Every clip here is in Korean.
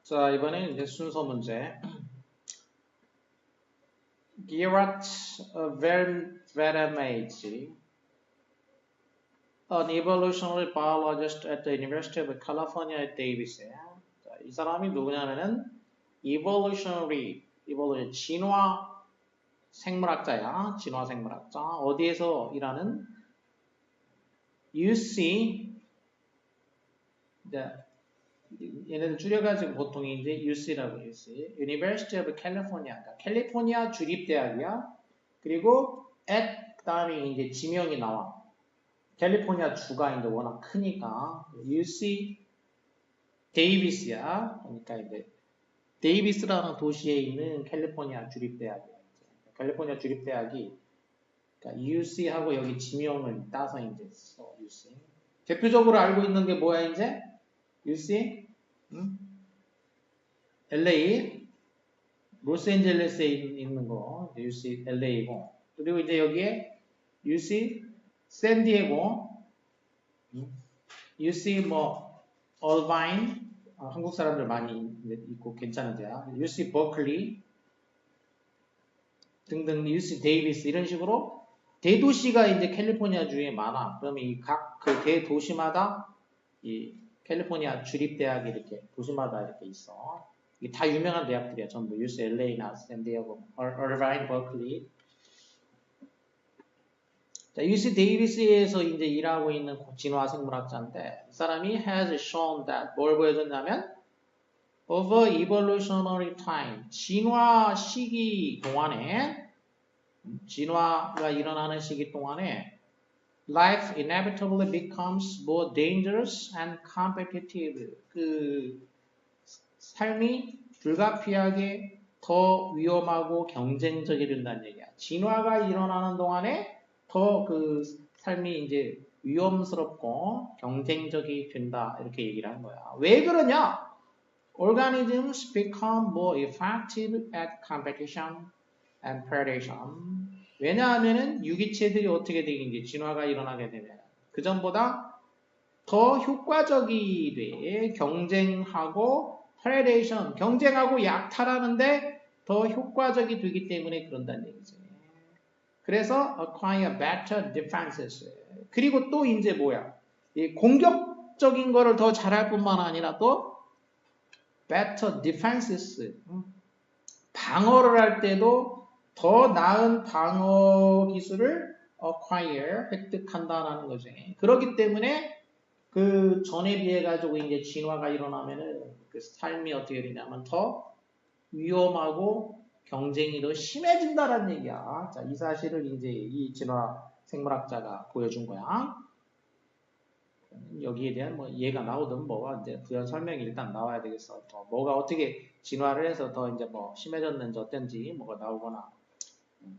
자, 이번에 이제 순서 문제. Gerard Vermeij, an evolutionary biologist at the University of California at Davis. 자, 이 사람이 누구냐면은 evolution, 진화 생물학자야. 진화 생물학자. 어디에서 일하는? UC, 얘네들 줄여가지고 보통 이제 UC라고 UC, University of California, 그러니까 캘리포니아 주립대학이야. 그리고 at 그다음에 이제 지명이 나와. 캘리포니아 주가 이제 워낙 크니까 UC 데이비스야. 그러니까 이제 데이비스라는 도시에 있는 캘리포니아 주립대학이야. 캘리포니아 주립대학이 그러니까 UC하고 여기 지명을 따서 이제 써 UC. 대표적으로 알고 있는 게 뭐야 이제? UC, LA, 로스앤젤레스에 있는 거, UC LA고, 그리고 이제 여기에 UC 샌디에고, UC 얼바인, 한국 사람들 많이 있고 괜찮은 데야. UC 버클리 등등, UC 데이비스 이런 식으로 대도시가 이제 캘리포니아 주에 많아. 그러면 이 각 그 대도시마다 이 캘리포니아 주립대학이 이렇게 도시마다 이렇게 있어. 이게 다 유명한 대학들이야. 전부 UCLA나 샌디에고, 얼바인, 버클리. 자, UC 데이비스에서 이제 일하고 있는 진화 생물학자인데 이 사람이 has shown that 뭘 보여줬냐면 over evolutionary time, 진화 시기 동안에 진화가 일어나는 시기 동안에 life inevitably becomes more dangerous and competitive. 그 삶이 불가피하게 더 위험하고 경쟁적이 된다는 얘기야. 진화가 일어나는 동안에 더 그 삶이 이제 위험스럽고 경쟁적이 된다 이렇게 얘기를 한 거야. 왜 그러냐? Organisms become more effective at competition and predation. 왜냐하면은 유기체들이 어떻게 되는지 진화가 일어나게 되면 그 전보다 더 효과적이 돼. 경쟁하고 predation, 경쟁하고 약탈하는데 더 효과적이 되기 때문에 그런다는 얘기지. 그래서 acquire better defenses. 그리고 또 이제 뭐야? 이 공격적인 거를 더 잘할 뿐만 아니라 또 better defenses. 방어를 할 때도 더 나은 방어 기술을 acquire, 획득한다라는 거지. 그렇기 때문에 그 전에 비해 가지고 이제 진화가 일어나면은 그 삶이 어떻게 되냐면 더 위험하고 경쟁이 더 심해진다라는 얘기야. 자, 이 사실을 이제 이 진화 생물학자가 보여준 거야. 여기에 대한 뭐 이해가 나오든 뭐가 이제 부연 설명이 일단 나와야 되겠어. 더 뭐가 어떻게 진화를 해서 더 이제 뭐 심해졌는지 어떤지 뭐가 나오거나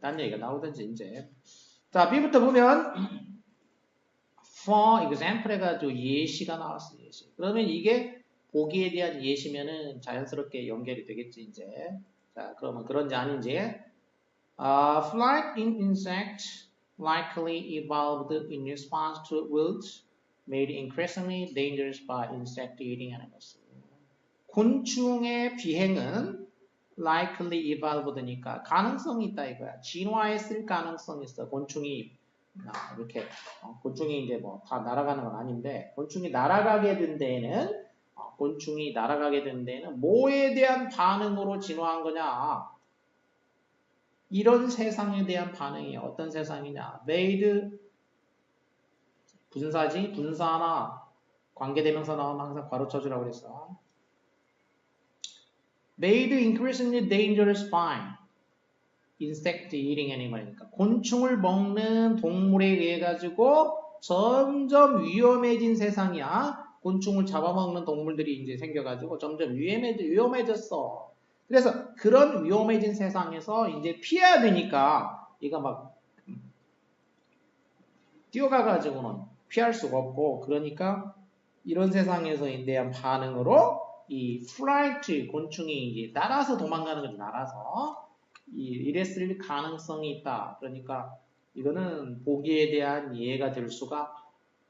딴 얘기가 나오든지 이제. 자, B부터 보면 for example 해가지고 예시가 나왔어. 예시. 그러면 이게 보기에 대한 예시면은 자연스럽게 연결이 되겠지 이제. 자, 그러면 그런지 아닌지. Flight in insects likely evolved in response to wolves made increasingly dangerous by insect-eating animals. 곤충의 비행은 likely evolved니까 가능성이 있다 이거야. 진화했을 가능성이 있어. 곤충이 이렇게 곤충이 이제 뭐 다 날아가는 건 아닌데 곤충이 날아가게 된 데에는 뭐에 대한 반응으로 진화한 거냐? 이런 세상에 대한 반응이야. 어떤 세상이냐? made 분사지 분사나 관계대명사 나오면 항상 괄호 쳐주라고 그랬어. made increasingly dangerous by insect eating animal이니까 곤충을 먹는 동물에 의해 가지고 점점 위험해진 세상이야. 곤충을 잡아먹는 동물들이 이제 생겨가지고 점점 위험해졌어. 그래서 그런 위험해진 세상에서 이제 피해야 되니까 얘가 막 뛰어가가지고는 피할 수가 없고 그러니까 이런 세상에서 대한 반응으로 이 플라이트 곤충이 이제 날아서 도망가는 거지. 날아서 이랬을 가능성이 있다. 그러니까 이거는 보기에 대한 이해가 될 수가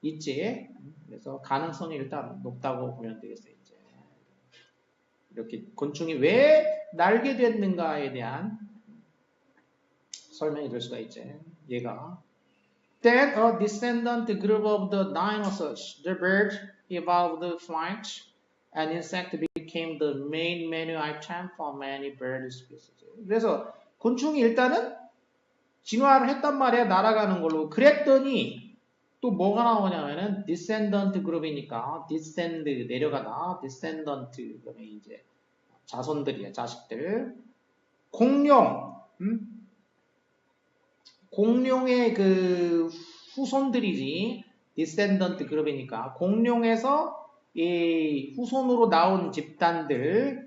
있지. 그래서 가능성이 일단 높다고 보면 되겠어요. 이제. 이렇게 곤충이 왜 날게 됐는가에 대한 설명이 될 수가 있지. 얘가 That a descendant group of the dinosaurs, the bird evolved flight, and insect became the main menu item for many bird species. 그래서 곤충이 일단은 진화를 했단 말이야. 날아가는 걸로. 그랬더니 또 뭐가 나오냐면은 descendant 그룹이니까 descend 내려가다 descendant 그러면 이제 자손들이야. 자식들. 공룡 공룡의 그 후손들이지 descendant 그룹이니까 공룡에서 이 후손으로 나온 집단들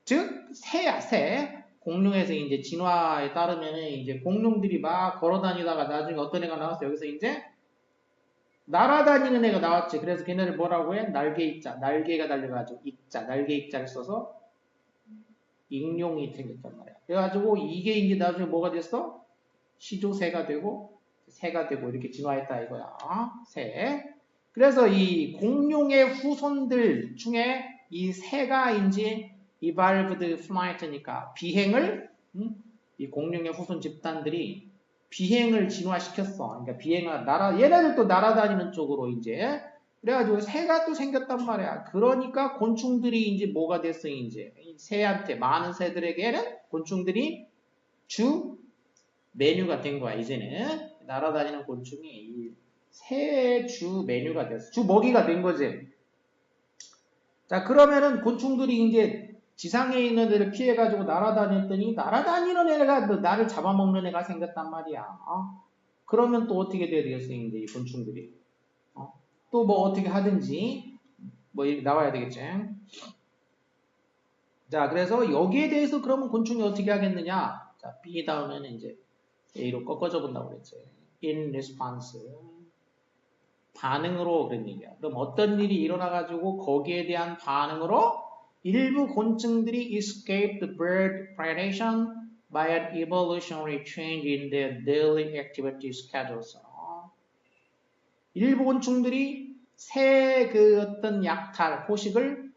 즉 새야 새 공룡에서 이제 진화에 따르면 이제 공룡들이 막 걸어다니다가 나중에 어떤 애가 나왔어 여기서 이제 날아다니는 애가 나왔지. 그래서 걔네를 뭐라고 해? 날개 입자 날개가 달려가지고 입자 날개 입자를 써서 익룡이 생겼단 말이야. 그래가지고 이게 이제 나중에 뭐가 됐어? 시조새가 되고 새가 되고 이렇게 진화했다 이거야. 새. 그래서 이 공룡의 후손들 중에 이 새가 이제 evolved flight니까 비행을 이 공룡의 후손 집단들이 비행을 진화시켰어. 그러니까 비행을 얘네들도 날아다니는 쪽으로 이제 그래가지고 새가 또 생겼단 말이야. 그러니까 곤충들이 이제 뭐가 됐어 이제 새한테 많은 새들에게는 곤충들이 주 메뉴가 된 거야. 이제는 날아다니는 곤충이 새의 주 메뉴가 됐어. 주 먹이가 된 거지. 자 그러면은 곤충들이 이제 지상에 있는 애를 피해가지고 날아다녔더니 날아다니는 애가 나를 잡아먹는 애가 생겼단 말이야. 그러면 또 어떻게 돼야 되겠어 이제 이 곤충들이. 또 뭐 어떻게 하든지 뭐 나와야 되겠지. 자 그래서 여기에 대해서 그러면 곤충이 어떻게 하겠느냐. 자 B 다음에는 이제 A로 꺾어져 본다고 그랬지. In response. 반응으로 그런 얘기야. 그럼 어떤 일이 일어나가지고 거기에 대한 반응으로 일부 곤충들이 escaped bird predation by an evolutionary change in their daily activity schedules. 일부 곤충들이 새 그 어떤 약탈, 포식을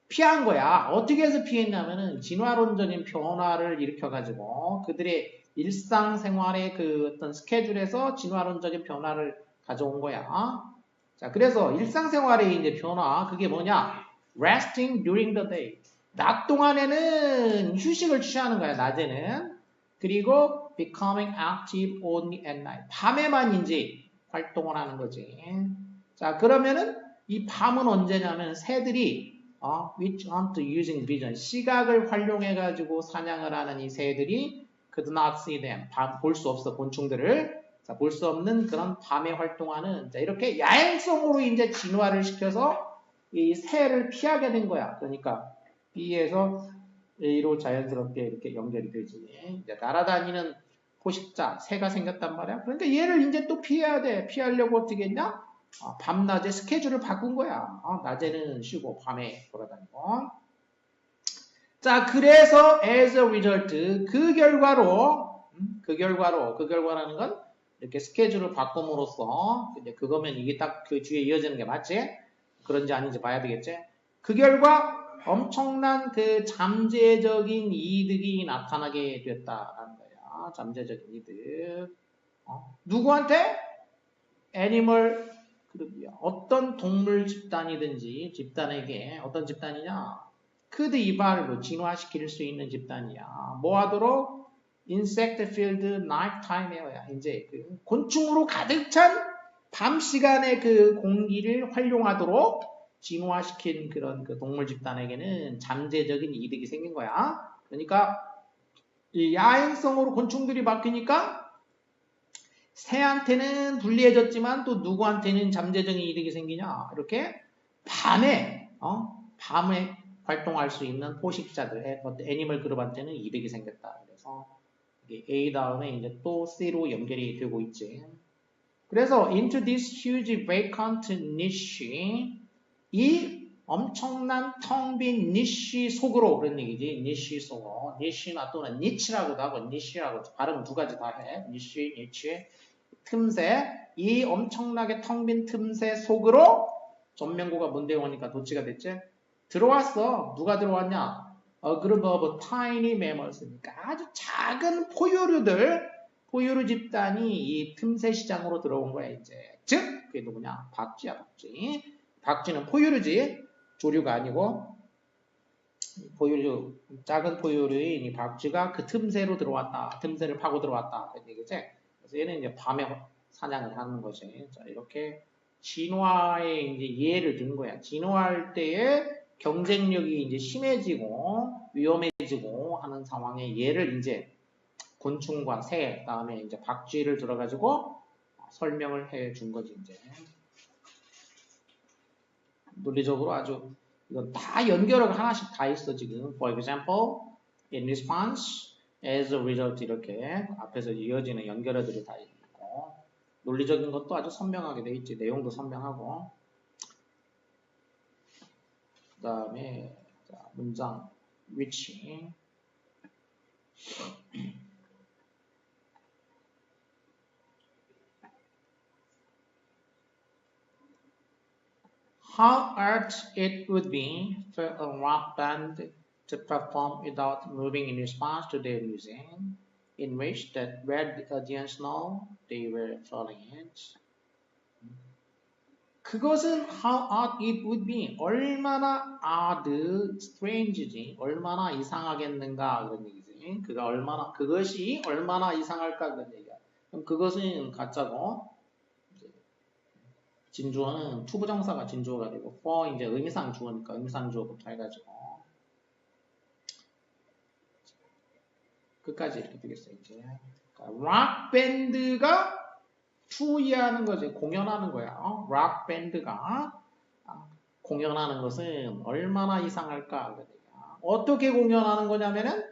피한 거야. 어떻게 해서 피했냐면은 진화론적인 변화를 일으켜가지고 그들의 일상생활의 그 어떤 스케줄에서 진화론적인 변화를 가져온 거야. 자, 그래서 일상생활의 이제 변화, 그게 뭐냐? Resting during the day. 낮 동안에는 휴식을 취하는 거야, 낮에는. 그리고 becoming active only at night. 밤에만 이제 활동을 하는 거지. 자, 그러면은 이 밤은 언제냐면 새들이 which aren't using vision. 시각을 활용해가지고 사냥을 하는 이 새들이 could not see them. 볼 수 없어, 곤충들을. 자, 볼 수 없는 그런 밤에 활동하는, 자, 이렇게 야행성으로 이제 진화를 시켜서 이 새를 피하게 된 거야. 그러니까 B에서 A로 자연스럽게 이렇게 연결이 되지. 이제 날아다니는 포식자, 새가 생겼단 말이야. 그러니까 얘를 이제 또 피해야 돼. 피하려고 어떻게 했냐? 밤낮에 스케줄을 바꾼 거야. 낮에는 쉬고 밤에 돌아다니고. 자, 그래서 as a result, 그 결과라는 건 이렇게 스케줄을 바꿈으로써, 근데 그거면 이게 딱 그 뒤에 이어지는 게 맞지? 그런지 아닌지 봐야 되겠지? 그 결과 엄청난 그 잠재적인 이득이 나타나게 됐다라는 거야. 잠재적인 이득. 누구한테? 애니멀 그룹이야. 어떤 동물 집단이든지 집단에게 어떤 집단이냐? could evolve 진화시킬 수 있는 집단이야. 뭐 하도록? insect filled nighttime air야. 이제 그 곤충으로 가득 찬 밤 시간의 그 공기를 활용하도록 진화시킨 그런 그 동물 집단에게는 잠재적인 이득이 생긴 거야. 그러니까 이 야행성으로 곤충들이 바뀌니까 새한테는 불리해졌지만 또 누구한테는 잠재적인 이득이 생기냐? 이렇게 밤에 활동할 수 있는 포식자들, 애니멀 그룹한테는 이득이 생겼다. 그래서 A 다음에 이제 또 C로 연결이 되고 있지. 그래서 into this huge vacant niche, 이 엄청난 텅 빈 니쉬 속으로 그런 얘기지. 니쉬 속으로. 니쉬나 또는 니치라고도 하고 니쉬라고 발음 두 가지 다 해. 니쉬, 니치. 틈새. 이 엄청나게 텅 빈 틈새 속으로 전명구가 뭔데 오니까 도치가 됐지? 들어왔어. 누가 들어왔냐? A group of tiny mammals니까 아주 작은 포유류 집단이 이 틈새 시장으로 들어온 거야 이제. 즉 그게 누구냐? 박쥐야 박쥐. 박쥐는 포유류지. 조류가 아니고 포유류 작은 포유류인 이 박쥐가 그 틈새로 들어왔다. 틈새를 파고 들어왔다. 그런 얘기지. 그래서 얘는 이제 밤에 사냥을 하는 거지. 자 이렇게 진화에 이제 예를 든 거야. 진화할 때에 경쟁력이 이제 심해지고 위험해지고 하는 상황에 예를 이제 곤충과 새, 그다음에 이제 박쥐를 들어가지고 설명을 해 준 거지 이제. 논리적으로 아주 이건 다 연결어가 하나씩 다 있어 지금. For example, in response, as a result 이렇게 앞에서 이어지는 연결어들이 다 있고 논리적인 것도 아주 선명하게 돼 있지. 내용도 선명하고. 그 다음에 문장 which How hard it would be for a rock band to perform without moving in response to their music, in which that red audience know they were falling it. 그것은 how odd it would be. 얼마나 odd, strange지. 얼마나 이상하겠는가 그런 얘기지. 그것이 얼마나 이상할까 그런 얘기야. 그럼 그것은 가짜고. 진주어는 투부정사가 진주어가 되고 for 이제 의미상 주어니까 의미상 주어부터 해가지고 끝까지 이렇게 되겠어요 이제. 락 밴드가 투이하는 거지. 공연하는 거야. 락 밴드가 공연하는 것은 얼마나 이상할까. 어떻게 공연하는 거냐면은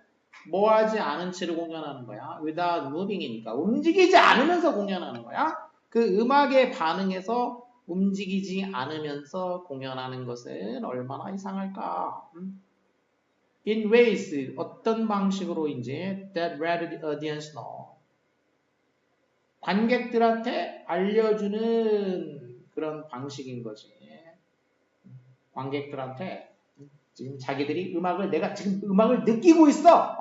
뭐 하지 않은 채로 공연하는 거야. without moving이니까 움직이지 않으면서 공연하는 거야. 그 음악에 반응해서 움직이지 않으면서 공연하는 것은 얼마나 이상할까. In ways 어떤 방식으로 이제 that rather audience know. 관객들한테 알려주는 그런 방식인 거지. 관객들한테 지금 자기들이 내가 지금 음악을 느끼고 있어.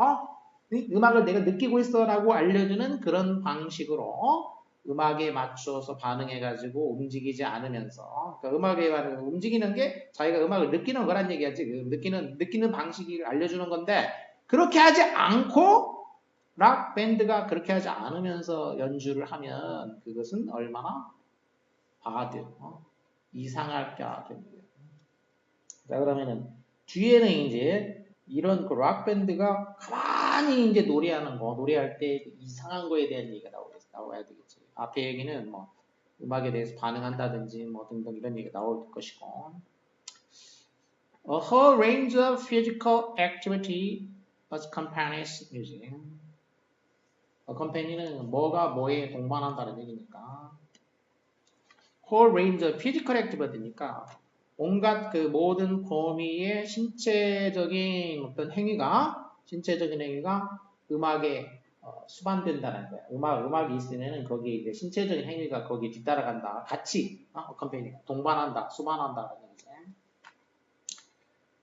음악을 내가 느끼고 있어라고 알려주는 그런 방식으로 음악에 맞춰서 반응해가지고 움직이지 않으면서 그러니까 음악에 반응 움직이는 게 자기가 음악을 느끼는 거란 얘기야 지금. 느끼는 방식을 알려주는 건데 그렇게 하지 않고 락 밴드가 그렇게 하지 않으면서 연주를 하면 그것은 얼마나 이상할까. 자 그러면은 뒤에는 이제 이런 그 락 밴드가 가만히 이제 노래할 때 이상한 거에 대한 얘기가 나와야 되겠지. 앞에 얘기는 뭐 음악에 대해서 반응한다든지 뭐 등등 이런 얘기가 나올 것이고. A whole range of physical activity accompanies music. accompany는 뭐가 뭐에 동반한다는 얘기니까. whole range of physical activity니까 온갖 그 모든 범위의 신체적인 어떤 행위가 음악에 수반된다는 거야. 음악이 있으면은 거기에 이제 신체적인 행위가 거기에 뒤따라간다. 같이 accompany 동반한다, 수반한다는 얘기죠.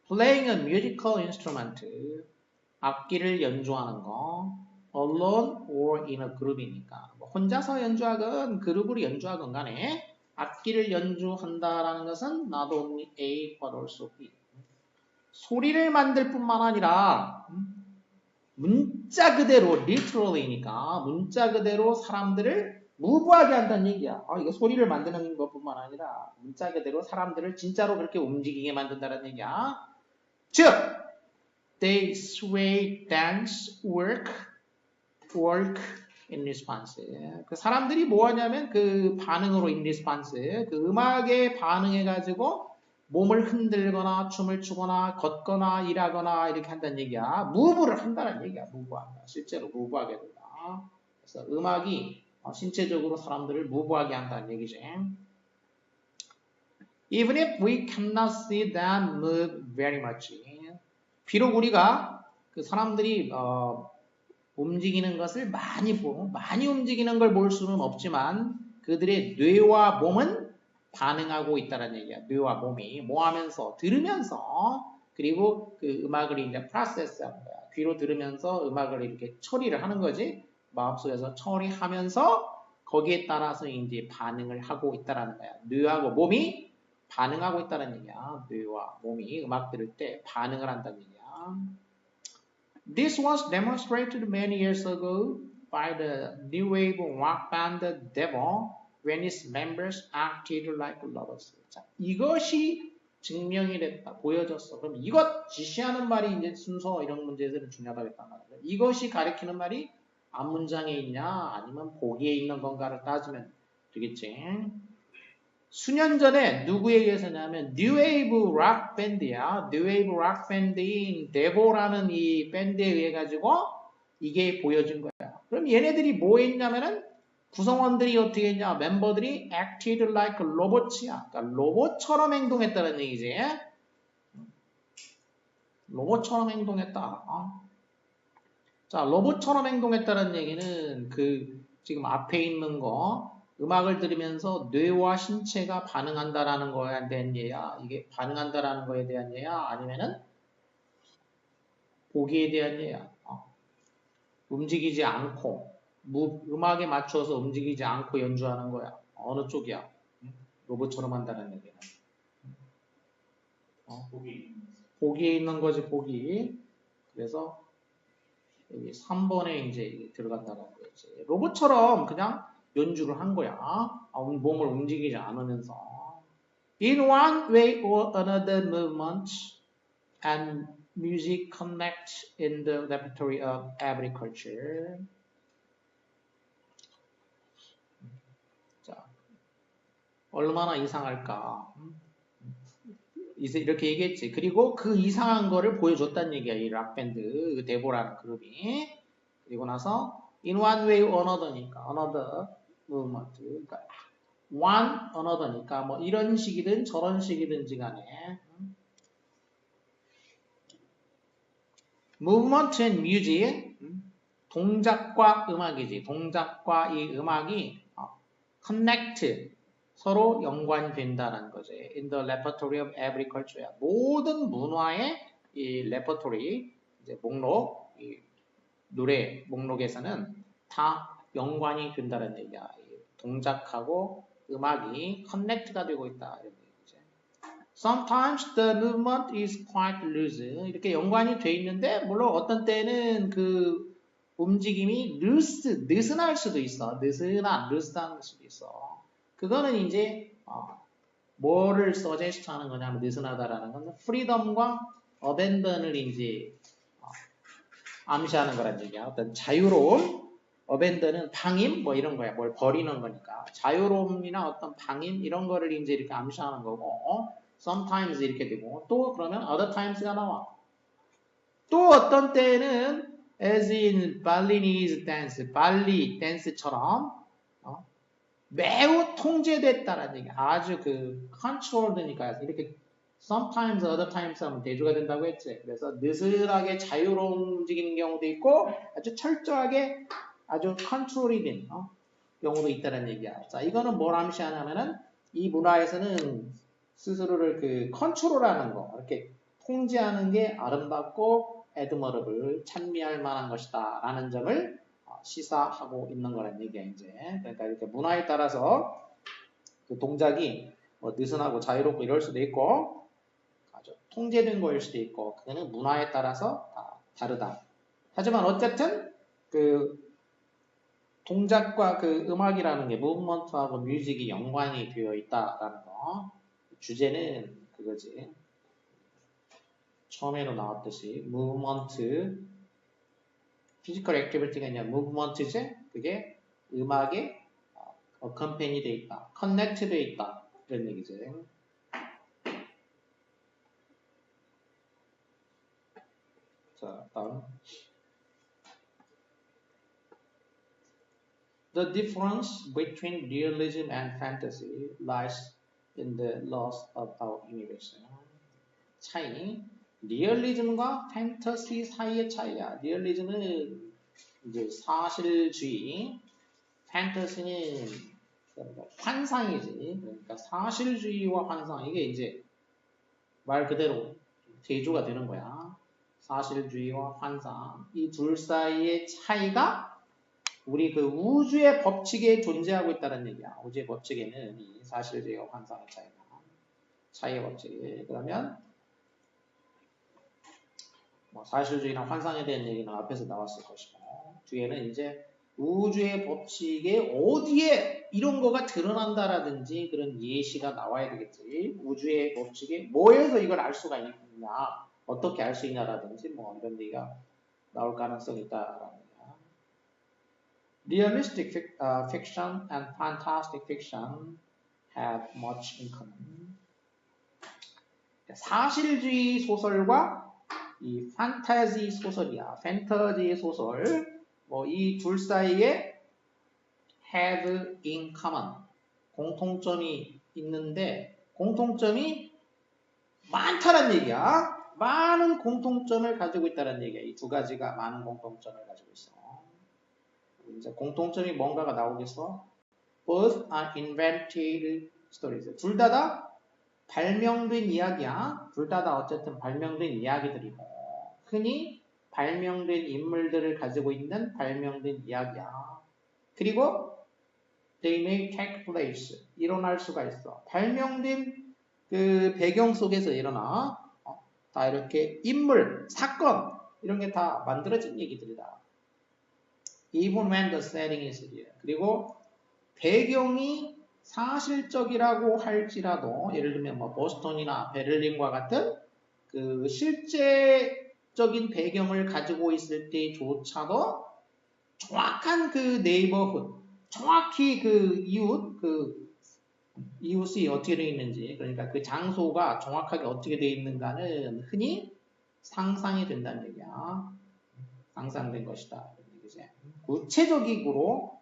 Playing a musical instrument 악기를 연주하는 거 alone or in a group이니까 뭐 혼자서 연주하건 그룹으로 연주하건 간에 악기를 연주한다라는 것은 not only A but also B. 소리를 만들 뿐만 아니라 문자 그대로 literally니까 문자 그대로 사람들을 무브하게 한다는 얘기야. 이거 소리를 만드는 것뿐만 아니라 문자 그대로 사람들을 진짜로 그렇게 움직이게 만든다는 얘기야. 즉, they sway, dance, work in response. 그 사람들이 뭐 하냐면 그 반응으로 in response, 그 음악에 반응해가지고 몸을 흔들거나 춤을 추거나 걷거나 일하거나 이렇게 한다는 얘기야. 무브를 한다는 얘기야. 무브한다. 실제로 무브하게 된다. 그래서 음악이 신체적으로 사람들을 무브하게 한다는 얘기지. Even if we cannot see them move very much. 비록 우리가 그 사람들이 움직이는 것을 많이 움직이는 걸 볼 수는 없지만 그들의 뇌와 몸은 반응하고 있다는 얘기야. 뇌와 몸이 뭐 하면서 들으면서 그리고 그 음악을 이제 프로세스하는 거야. 귀로 들으면서 음악을 이렇게 처리를 하는 거지. 마음속에서 처리하면서 거기에 따라서 이제 반응을 하고 있다라는 거야. 뇌하고 몸이 반응하고 있다는 얘기야. 뇌와 몸이 음악 들을 때 반응을 한다는 얘기야. This was demonstrated many years ago by the new wave rock band Devil when its members acted like lovers. 자, 이것이 증명이 됐다, 보여졌어. 그럼 이것 지시하는 말이 이제 순서 이런 문제들은 중요하다고 했단 말이야. 이것이 가리키는 말이 앞문장에 있냐 아니면 보기에 있는 건가를 따지면 되겠지. 수년 전에 누구에 의해서냐면 New Wave Rock Band야. New Wave Rock Band인 데보라는 이 밴드에 의해 가지고 이게 보여준 거야. 그럼 얘네들이 뭐 했냐면은 구성원들이 어떻게 했냐? 멤버들이 acted like robots야. 그러니까 로봇처럼 행동했다는 얘기지. 로봇처럼 행동했다. 자, 로봇처럼 행동했다는 얘기는 그 지금 앞에 있는 거 음악을 들으면서 뇌와 신체가 반응한다라는 거에 대한 예야. 이게 반응한다라는 거에 대한 예야. 아니면은 보기에 대한 예야. 움직이지 않고 음악에 맞춰서 움직이지 않고 연주하는 거야. 어느 쪽이야? 로봇처럼 한다는 얘기는. 보기에 있는 거지, 보기. 그래서 여기 3번에 이제 들어간다는 거지. 로봇처럼 그냥 연주를 한 거야. 몸을 움직이지 않으면서. In one way or another, movement and music connect in the repertoire of every culture. 자, 얼마나 이상할까? 이렇게 얘기했지. 그리고 그 이상한 거를 보여줬다는 얘기야. 이 락밴드, 데보라는 그룹이. 그리고 나서 in one way or another니까 another movement. 그러니까 one another니까 뭐 이런 식이든 저런 식이든지 간에 movement and music 동작과 음악이지. 동작과 이 음악이 connect 서로 연관된다는 거지. In the repertoire of every culture. 모든 문화의 이 repertoire 이제 목록, 이 노래 목록에서는 다 연관이 된다는 얘기야. 동작하고 음악이 connect가 되고 있다. 이런 얘기지. Sometimes the movement is quite loose. 이렇게 연관이 돼 있는데 물론 어떤 때는 그 움직임이 느슨할 수도 있어. 느슨한 수도 있어. 그거는 이제 뭐를 suggest 하는 거냐면 느슨하다라는 건 프리덤과 어벤던을 이제 암시하는 거란 얘기야. 어떤 자유로움, 어벤던은 방임 뭐 이런 거야. 뭘 버리는 거니까. 자유로움이나 어떤 방임 이런 거를 이제 이렇게 암시하는 거고 sometimes 이렇게 되고 또 그러면 other times가 나와. 또 어떤 때는 as in Balinese dance, 발리 댄스처럼 매우 통제됐다라는 얘기. 아주 그 controlled니까 이렇게 sometimes, other times 하면 대조가 된다고 했지. 그래서 느슨하게 자유로운 움직이는 경우도 있고 아주 철저하게 아주 컨트롤이 된 경우도 있다는 얘기야. 자, 이거는 뭘 암시하냐면은 이 문화에서는 스스로를 그 컨트롤하는 거, 이렇게 통제하는 게 아름답고 admirable, 찬미할 만한 것이다 라는 점을 시사하고 있는 거란 얘기야, 이제. 그러니까 이렇게 문화에 따라서 그 동작이 뭐 느슨하고 자유롭고 이럴 수도 있고 아주 통제된 거일 수도 있고 그거는 문화에 따라서 다르다. 하지만 어쨌든 그 동작과 그 음악이라는 게 무브먼트하고 뮤직이 연관이 되어 있다라는 거. 주제는 그거지. 처음에도 나왔듯이 무브먼트 피지컬 액티비티가 아니라 무브먼트지? 그게 음악에 accompany 돼 있다. connect 돼 있다. 이런 얘기지. 자, 다음. The difference between realism and fantasy lies in the loss of our universe. 차이. 리얼리즘과 판타시 사이의 차이야. 리얼리즘은 이제 사실주의, 판타시는 그러니까 환상이지. 그러니까 사실주의와 환상 이게 이제 말 그대로 대조가 되는 거야. 사실주의와 환상 이 둘 사이의 차이가 우리 그 우주의 법칙에 존재하고 있다는 얘기야. 우주의 법칙에는 이 사실주의와 환상의 차이의 법칙이. 그러면 뭐 사실주의나 환상에 대한 얘기는 앞에서 나왔을 것이고 뒤에는 이제 우주의 법칙에 어디에 이런 거가 드러난다라든지 그런 예시가 나와야 되겠지. 우주의 법칙에 뭐에서 이걸 알 수가 있냐, 어떻게 알 수 있냐라든지 뭐 이런 얘기가 나올 가능성이 있다라는 거야. Realistic fiction and fantastic fiction have much in common. 사실주의 소설과 이 판타지 소설이야. 판타지 소설 뭐 이 둘 사이에 have in common 공통점이 있는데 공통점이 많다는 얘기야. 많은 공통점을 가지고 있다는 얘기야. 이 두 가지가 많은 공통점을 가지고 있어. 이제 공통점이 뭔가가 나오겠어? Both are invented stories. 둘 다 발명된 이야기야. 둘 다 어쨌든 발명된 이야기들이고 흔히 발명된 인물들을 가지고 있는 발명된 이야기야. 그리고 they may take place. 일어날 수가 있어. 발명된 그 배경 속에서 일어나. 다 이렇게 인물, 사건 이런 게 다 만들어진 얘기들이다. Even when the setting is real. 그리고 배경이 사실적이라고 할지라도 예를 들면 뭐 보스턴이나 베를린과 같은 그 실제적인 배경을 가지고 있을 때조차도 정확한 그 네이버훗, 정확히 그 이웃이 어떻게 되어 있는지, 그러니까 그 장소가 정확하게 어떻게 되어 있는가는 흔히 상상이 된다는 얘기야. 상상된 것이다. 구체적으로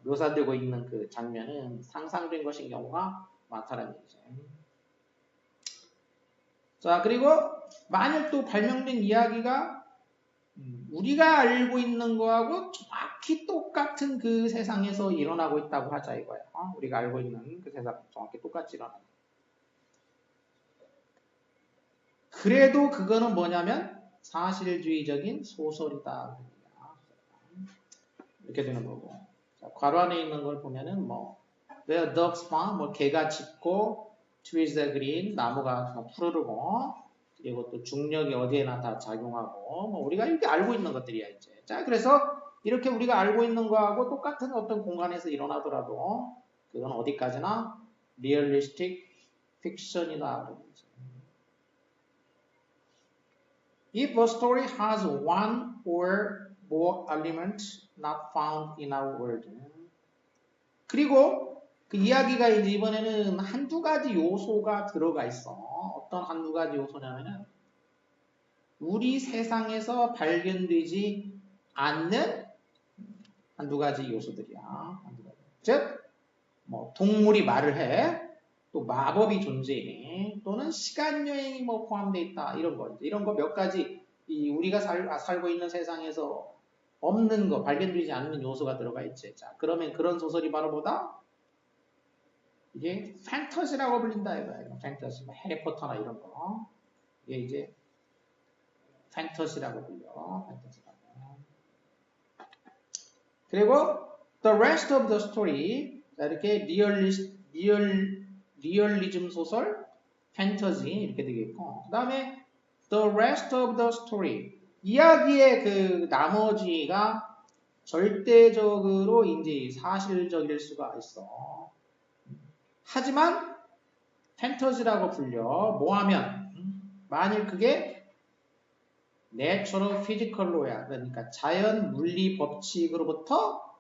묘사되고 있는 그 장면은 상상된 것인 경우가 많다는 얘기죠. 자, 그리고 만약 또 발명된 이야기가 우리가 알고 있는 거하고 정확히 똑같은 그 세상에서 일어나고 있다고 하자 이거야. 우리가 알고 있는 그 세상 정확히 똑같이 일어나. 그래도 그거는 뭐냐면 사실주의적인 소설이다. 이렇게 되는 거고. 자, 괄호 안에 있는 걸 보면은 뭐 where ducks farm, 뭐 개가 짖고 trees are green, 나무가 푸르르고 그리고 또 중력이 어디에나 다 작용하고 뭐 우리가 이렇게 알고 있는 것들이야 이제. 자, 그래서 이렇게 우리가 알고 있는 거하고 똑같은 어떤 공간에서 일어나더라도 그건 어디까지나 realistic fiction이다. If a story has one or more elements not found in our world. 그리고 그 이야기가 이제 이번에는 한두 가지 요소가 들어가 있어. 어떤 한두 가지 요소냐면은 우리 세상에서 발견되지 않는 한두 가지 요소들이야. 한두 가지. 즉, 뭐 동물이 말을 해, 또 마법이 존재해, 또는 시간 여행이 뭐 포함되어 있다 이런 거 이런 거 몇 가지 이 우리가 살고 있는 세상에서 없는 거 발견되지 않는 요소가 들어가 있지. 자, 그러면 그런 소설이 바로 뭐다? 이게 판타지라고 불린다 이거야. 판타지, 뭐 해리포터나 이런 거. 이게 이제 판타지라고 불려. 판타지라고. 그리고 the rest of the story. 자, 이렇게 리얼리즘 소설, 판타지 이렇게 되겠고. 그다음에 the rest of the story. 이야기의 그 나머지가 절대적으로 이제 사실적일 수가 있어. 하지만 판타지라고 불려. 뭐하면 만일 그게 natural physical law야. 그러니까 자연 물리 법칙으로부터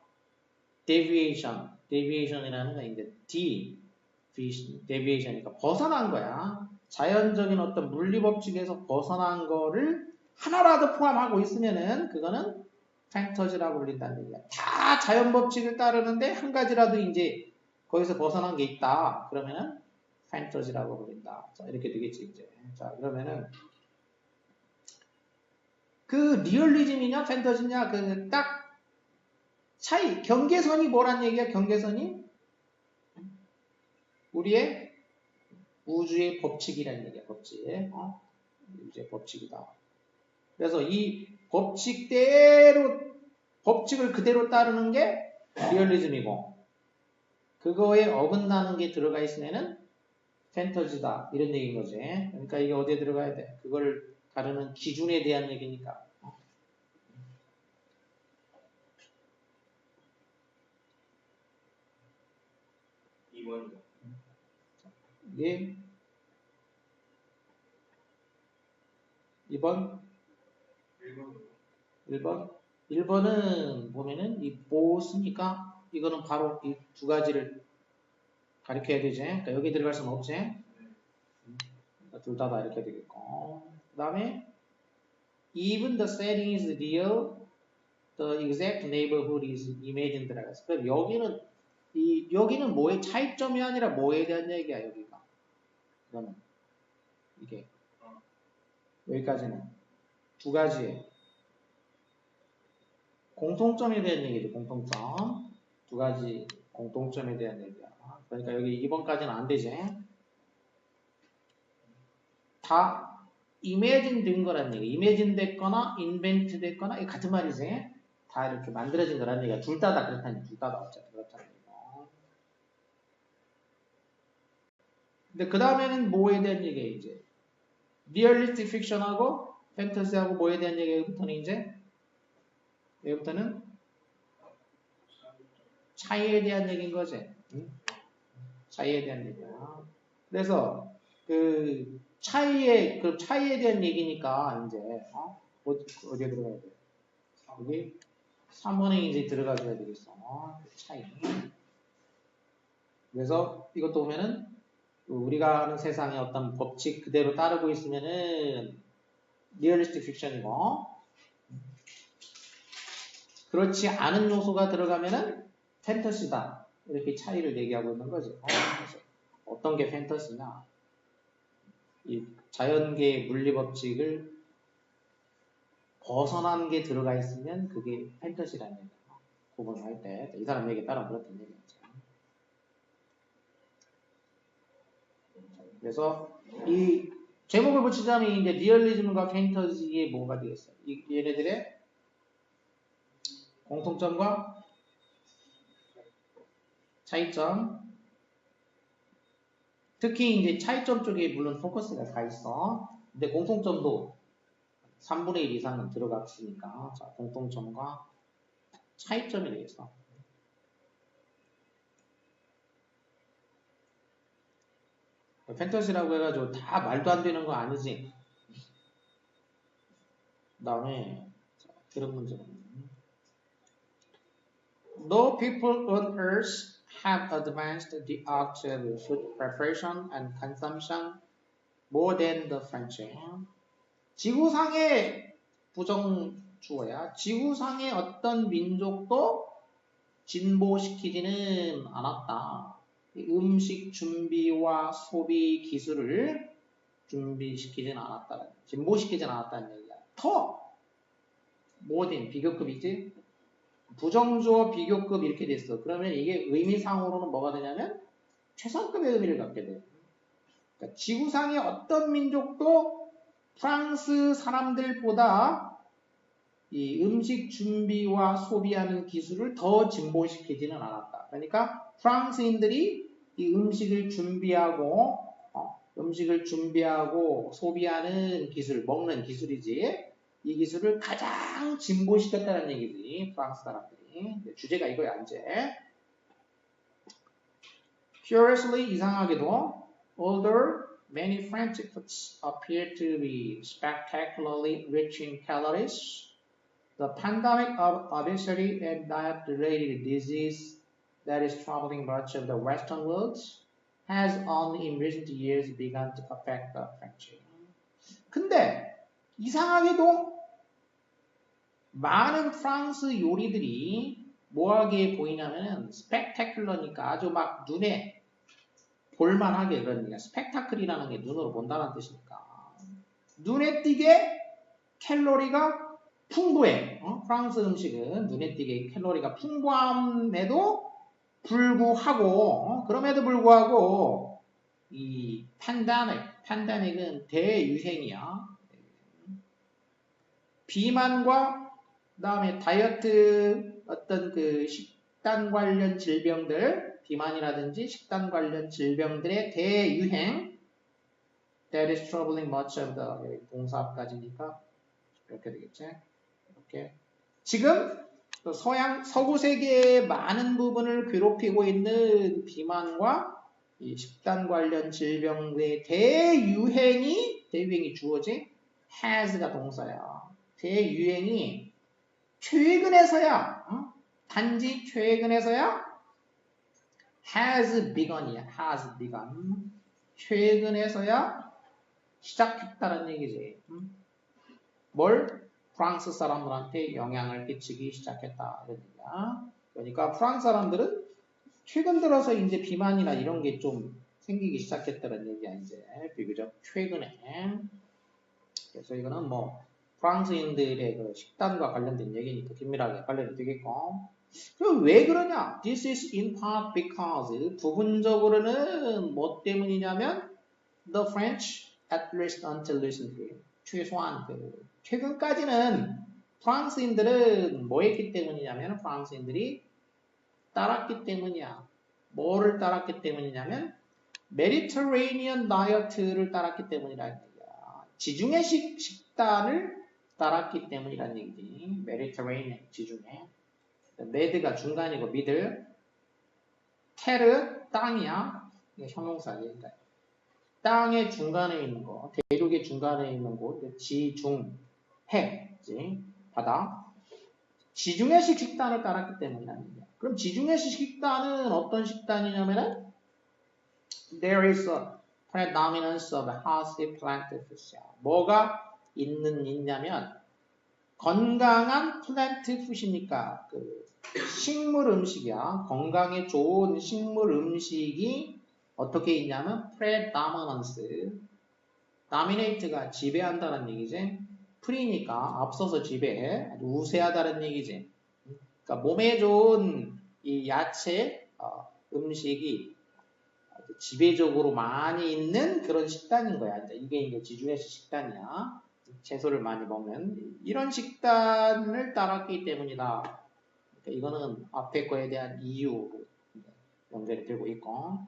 deviation이라는 건 이제 deviation이니까 벗어난 거야. 자연적인 어떤 물리 법칙에서 벗어난 거를 하나라도 포함하고 있으면은 그거는 판타지라고 불린다는 얘기야. 다 자연 법칙을 따르는데 한 가지라도 이제 거기서 벗어난 게 있다. 그러면은 판타지라고 부른다. 자, 이렇게 되겠지, 이제. 자, 그러면은 그 리얼리즘이냐 판타지냐 그 딱 차이, 경계선이 뭐란 얘기야? 경계선이 우리의 우주의 법칙이라는 얘기야, 법칙. 우주의 법칙이다. 그래서 이 법칙을 그대로 따르는 게 리얼리즘이고, 그거에 어긋나는 게 들어가 있으면은 판타지다. 이런 얘기인 거지. 그러니까 이게 어디에 들어가야 돼? 그걸 다루는 기준에 대한 얘기니까. 예. 2번? 1번? 1번은 보면은 이 보스니까 이거는 바로 이 두 가지를 가리켜야 되지. 그러니까 여기 들어갈 수는 없지. 그러니까 둘 다 이렇게 되겠고. 그 다음에 even the setting is real, the exact neighborhood is imagined. 그럼 여기는 뭐의 차이점이 아니라 뭐에 대한 얘기야, 여기가. 이거는 이게 여기까지는 두 가지의 공통점에 대한 얘기죠. 공통점. 두 가지 공통점에 대한 얘기야. 그러니까 여기 2번까지는 안 되지. 다 imagine 된 거란 얘기. imagine 됐거나 invent 됐거나 이게 같은 말이지. 다 이렇게 만들어진 거란 얘기야. 둘 다 그렇다니. 둘 다 어차피 그렇다는 얘기고. 근데 그 다음에는 뭐에 대한 얘기야, 이제. 리얼리스틱 픽션하고 판타지하고 뭐에 대한 얘기부터는 이제 여기부터는 차이에 대한 얘기인 거지. 응? 차이에 대한 얘기야. 그래서 그 차이에 대한 얘기니까 이제 어디에 들어가야 돼? 여기 3번에 이제 들어가줘야 되겠어. 차이. 그래서 이것도 보면은 우리가 아는 세상의 어떤 법칙 그대로 따르고 있으면은 리얼리스틱 픽션이고, 그렇지 않은 요소가 들어가면은 판타지다. 이렇게 차이를 얘기하고 있는 거지. 그래서 어떤 게 판타지냐? 이 자연계의 물리 법칙을 벗어난 게 들어가 있으면 그게 판타지라는 얘기야. 구분할 때. 이 사람 얘기 따라 그렇단 얘기죠. 그래서 이 제목을 붙이자면 이제 리얼리즘과 판타지의 뭐가 되겠어요? 얘네들의 공통점과 차이점. 특히 이제 차이점 쪽에 물론 포커스가 가 있어. 근데 공통점도 3분의 1 이상은 들어갔으니까. 자, 공통점과 차이점이 되겠어. 판타지라고 해가지고 다 말도 안 되는 거 아니지. 그 다음에 이런 문제는 No people on earth have advanced the art of food preparation and consumption more than the French. 지구상의 부정주어야. 지구상의 어떤 민족도 진보시키지는 않았다. 음식 준비와 소비 기술을 준비시키지는 않았다. 진보시키지는 않았다는 얘기야. 더 모든 비교급이지. 부정주어 비교급 이렇게 됐어. 그러면 이게 의미상으로는 뭐가 되냐면 최상급의 의미를 갖게 돼. 그러니까 지구상의 어떤 민족도 프랑스 사람들보다 이 음식 준비와 소비하는 기술을 더 진보시키지는 않았다. 그러니까 프랑스인들이 이 음식을 준비하고 소비하는 기술, 먹는 기술이지. 이 기술을 가장 진보시켰다는 얘기지. 프랑스 사람들이. 주제가 이거야, 이제. Curiously, 이상하게도 although many French foods appear to be spectacularly rich in calories, the pandemic of obesity and diet-related disease that is troubling much of the Western world has only in recent years begun to affect the French. 근데 이상하게도 많은 프랑스 요리들이 뭐하게 보이냐면 스펙타클러니까 아주 막 눈에 볼만하게 그러니까 스펙타클이라는 게 눈으로 본다는 뜻이니까 눈에 띄게 캘로리가 풍부해. 프랑스 음식은 눈에 띄게 캘로리가 풍부함에도 불구하고 그럼에도 불구하고 이 팬데믹은 대유행이야. 비만과 그다음에 다이어트 어떤 그 식단 관련 질병들, 비만이라든지 식단 관련 질병들의 대유행. That is troubling much of the 동사까지니까 이렇게 되겠지. 이렇게 지금 서구 세계의 많은 부분을 괴롭히고 있는 비만과 이 식단 관련 질병의 대유행이 주어지 has가 동사야. 대유행이 최근에서야, 단지 최근에서야 has begun이야. has begun. 최근에서야 시작했다는 얘기지. 뭘? 프랑스 사람들한테 영향을 끼치기 시작했다. 이런 얘기야. 그러니까 프랑스 사람들은 최근 들어서 이제 비만이나 이런 게 좀 생기기 시작했다는 얘기야. 이제 비교적 최근에. 그래서 이거는 뭐 프랑스인들의 그 식단과 관련된 얘기니까 긴밀하게 관련이 되겠고. 그럼 왜 그러냐? This is in part because 부분적으로는 뭐 때문이냐면 the French, at least until recently, 최소한 그 최근까지는 프랑스인들은 뭐 했기 때문이냐면 프랑스인들이 따랐기 때문이야. 뭐를 따랐기 때문이냐면 메디터레이니언 다이어트를 따랐기 때문이라는 얘기야. 지중해식 식단을 따랐기 때문이라는 얘기지. 메디터레이니언 지중해. 메드가 중간이고 미들. 테르 땅이야. 이게 형용사지. 그러니까 땅의 중간에 있는 거, 대륙의 중간에 있는 곳, 지중해, 바다. 지중해식 식단을 따랐기 때문이라는 얘기야. 그럼 지중해식 식단은 어떤 식단이냐면은 there is a predominance of healthy plant foods. 뭐가 있냐면 건강한 플랜트 푸시니까 그 식물 음식이야. 건강에 좋은 식물 음식이 어떻게 있냐면 predominance, dominate가 지배한다는 얘기지. 프리니까 앞서서 지배해, 아주 우세하다는 얘기지. 그러니까 몸에 좋은 이 야채 음식이 아주 지배적으로 많이 있는 그런 식단인 거야. 이게 이제 지중해식 식단이야. 채소를 많이 먹는 이런 식단을 따랐기 때문이다. 그러니까 이거는 앞에 거에 대한 이유로 연결이 되고 있고.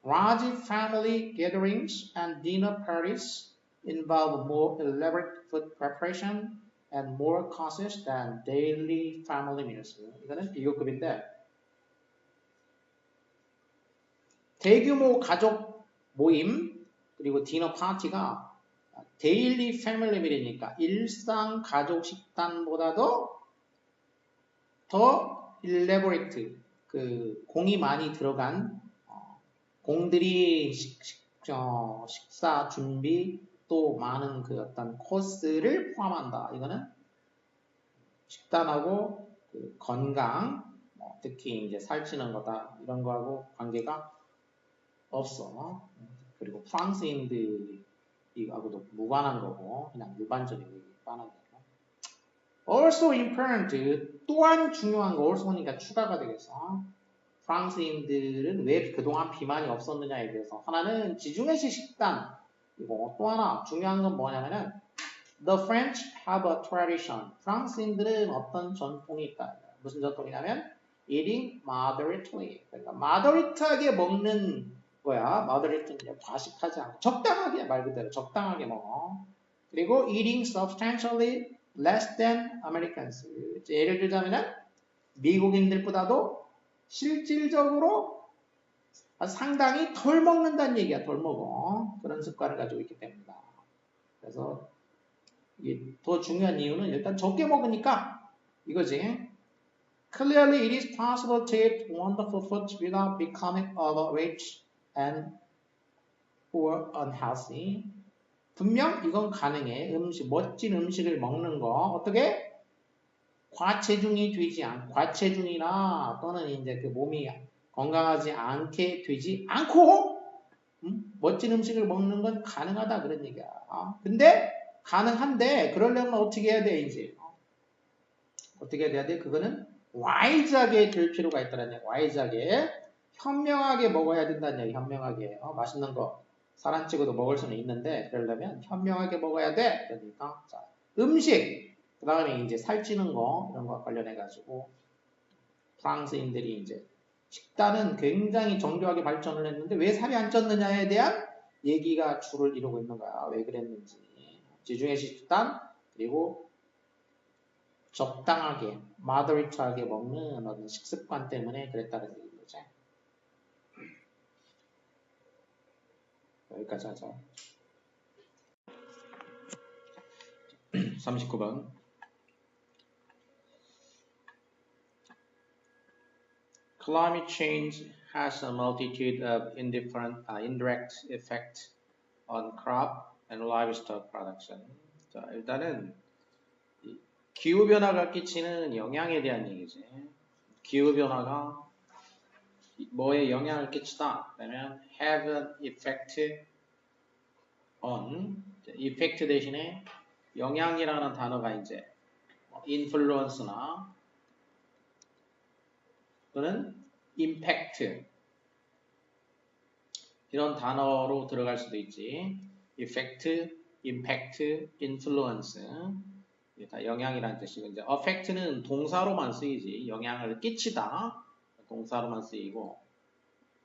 Large family gatherings and dinner parties involve more elaborate food preparation and more costs than daily family meals. 이거는 비교급인데 대규모 가족 모임 그리고 디너 파티가 데일리 패밀리 밀이니까 일상 가족 식단보다도 더 일레보레이트 그 공이 많이 들어간 공들이 식사 준비 또 많은 그 어떤 코스를 포함한다. 이거는 식단하고 그 건강 특히 이제 살찌는 거다 이런 거하고 관계가 없어. 그리고 프랑스인들하고도 무관한 거고 그냥 일반적인 얘기 뻔하게. Also important 또한 중요한 거 also니까 추가가 되겠어. 프랑스인들은 왜 그동안 비만이 없었느냐에 대해서 하나는 지중해식 식단이고 또 하나 중요한 건 뭐냐면은 The French have a tradition. 프랑스인들은 어떤 전통이 있다. 무슨 전통이냐면 eating moderately. 그러니까 moderat하게 먹는 거야. moderate는 과식하지 않고 적당하게 말 그대로 적당하게 먹어. 그리고 eating substantially less than Americans. 예를 들자면은 미국인들보다도 실질적으로 상당히 덜 먹는다는 얘기야. 덜 먹어. 그런 습관을 가지고 있기 때문이다. 그래서 이게 더 중요한 이유는 일단 적게 먹으니까 이거지. Clearly it is possible to eat wonderful food without becoming overweight and or unhealthy. 분명 이건 가능해. 멋진 음식을 먹는 거 어떻게? 과체중이 되지 과체중이나 또는 이제 그 몸이 건강하지 않게 되지 않고 멋진 음식을 먹는 건 가능하다 그런 얘기야. 근데 가능한데 그러려면 어떻게 해야 돼 이제? 어떻게 해야 돼? 그거는 와이즈하게 될 필요가 있다는 얘기야. 와이즈하게 현명하게 먹어야 된다는 얘기, 현명하게. 맛있는 거 살 안 찌고도 먹을 수는 있는데 그러려면 현명하게 먹어야 돼. 그러니까 자, 음식, 그 다음에 이제 살찌는 거 이런 거 관련해 가지고 프랑스인들이 이제 식단은 굉장히 정교하게 발전을 했는데 왜 살이 안 쪘느냐에 대한 얘기가 주를 이루고 있는 거야. 왜 그랬는지. 지중해 식단 그리고 적당하게, 마더리트하게 먹는 어떤 식습관 때문에 그랬다는 얘기인 거지. 여기까지 하자. 39번. Climate change has a multitude of indirect effects on crop and livestock production. 자, 일단은 기후변화가 끼치는 영향에 대한 얘기지. 기후변화가 뭐에 영향을 끼치다? 그러면 have an effect on, effect 대신에 영향이라는 단어가 이제 influence나 또는 impact 이런 단어로 들어갈 수도 있지. effect, impact, influence 이게 다 영향이라는 뜻이고 이제 affect는 동사로만 쓰이지. 영향을 끼치다 동사로만 쓰이고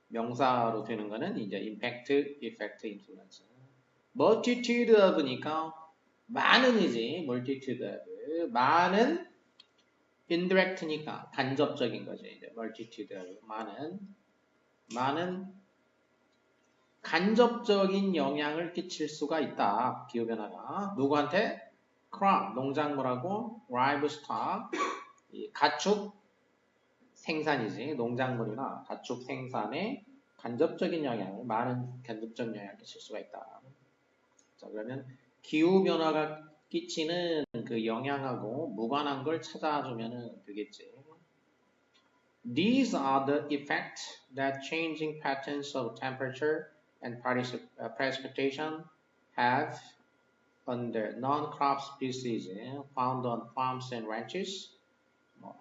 명사로 되는 거는 이제 impact, effect, influence. multitude of니까 많은이지. multitude of 많은 indirect니까 간접적인 거죠. 이제 multitude of 많은 간접적인 영향을 끼칠 수가 있다. 기후변화가 누구한테? crop 농작물하고 livestock 가축 생산이지. 농작물이나 가축 생산에 간접적인 영향을 많은 간접적 영향을 끼칠 수가 있다. 자, 그러면 기후변화가 끼치는 그 영향하고 무관한 걸 찾아주면 되겠지. These are the effects that changing patterns of temperature and precipitation have on the non-crop species found on farms and ranches.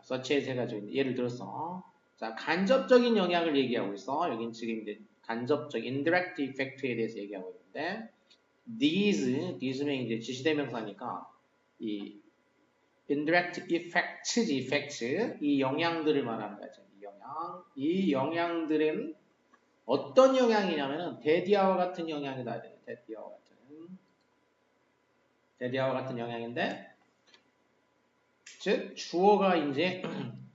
such as 해가지고 예를 들어서 자 간접적인 영향을 얘기하고 있어. 여긴 지금 이제 간접적 indirect effect에 대해서 얘기하고 있는데 these는 이제 지시대명사니까 이 indirect effects 이 영향들을 말하는 거죠. 이 영향들은 어떤 영향이냐면은 대디아와 같은 영향이다. 대디아와 같은 영향인데 즉 주어가 이제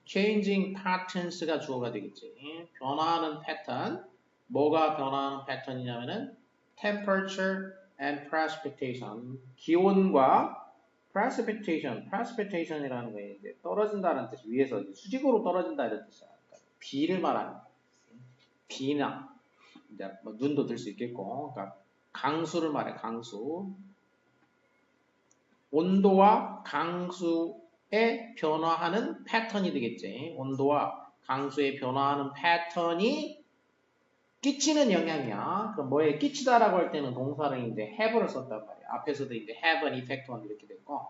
changing patterns가 주어가 되겠지. 변화하는 패턴. 뭐가 변화하는 패턴이냐면은 temperature and precipitation. 기온과 precipitation이라는 게 이제 떨어진다는 뜻이 위에서 수직으로 떨어진다 이런 뜻이야. 그러니까 비를 말하는 거야. 비나 이제 뭐 눈도 들 수 있겠고, 그러니까 강수를 말해. 강수. 온도와 강수의 변화하는 패턴이 되겠지. 온도와 강수의 변화하는 패턴이 끼치는 영향이야. 그럼 뭐에 끼치다라고 할 때는 동사를 이제 have를 썼단 말이야. 앞에서도 이제 have an effect on 이렇게 됐고,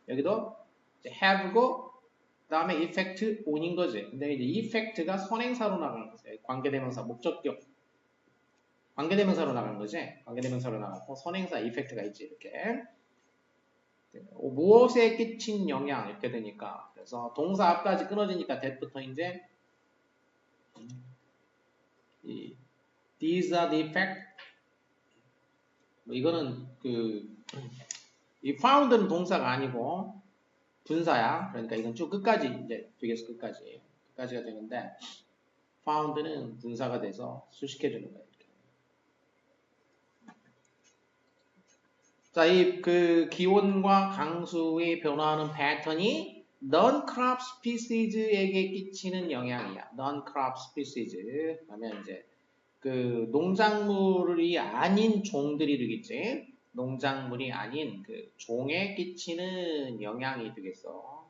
여기도 이제 have고, 그 다음에 effect on인 거지. 근데 이제 effect가 선행사로 나가는 거지. 관계대명사, 목적격. 관계대명사로 나가는 거지. 관계대명사로 나가고, 선행사 effect가 있지, 이렇게. 무엇에 끼친 영향, 이렇게 되니까. 그래서 동사 앞까지 끊어지니까 that부터 이제, these are the effect. 뭐 이거는 이 found는 동사가 아니고 분사야. 그러니까 이건 쭉 끝까지 이제 뒤에서 끝까지가 되는데 found는 분사가 돼서 수식해 주는 거예요. 자, 이 기온과 강수의 변화하는 패턴이 non-crop species에게 끼치는 영향이야. non-crop species. 그러면 이제 농작물이 아닌 종들이 되겠지. 농작물이 아닌 종에 끼치는 영향이 되겠어.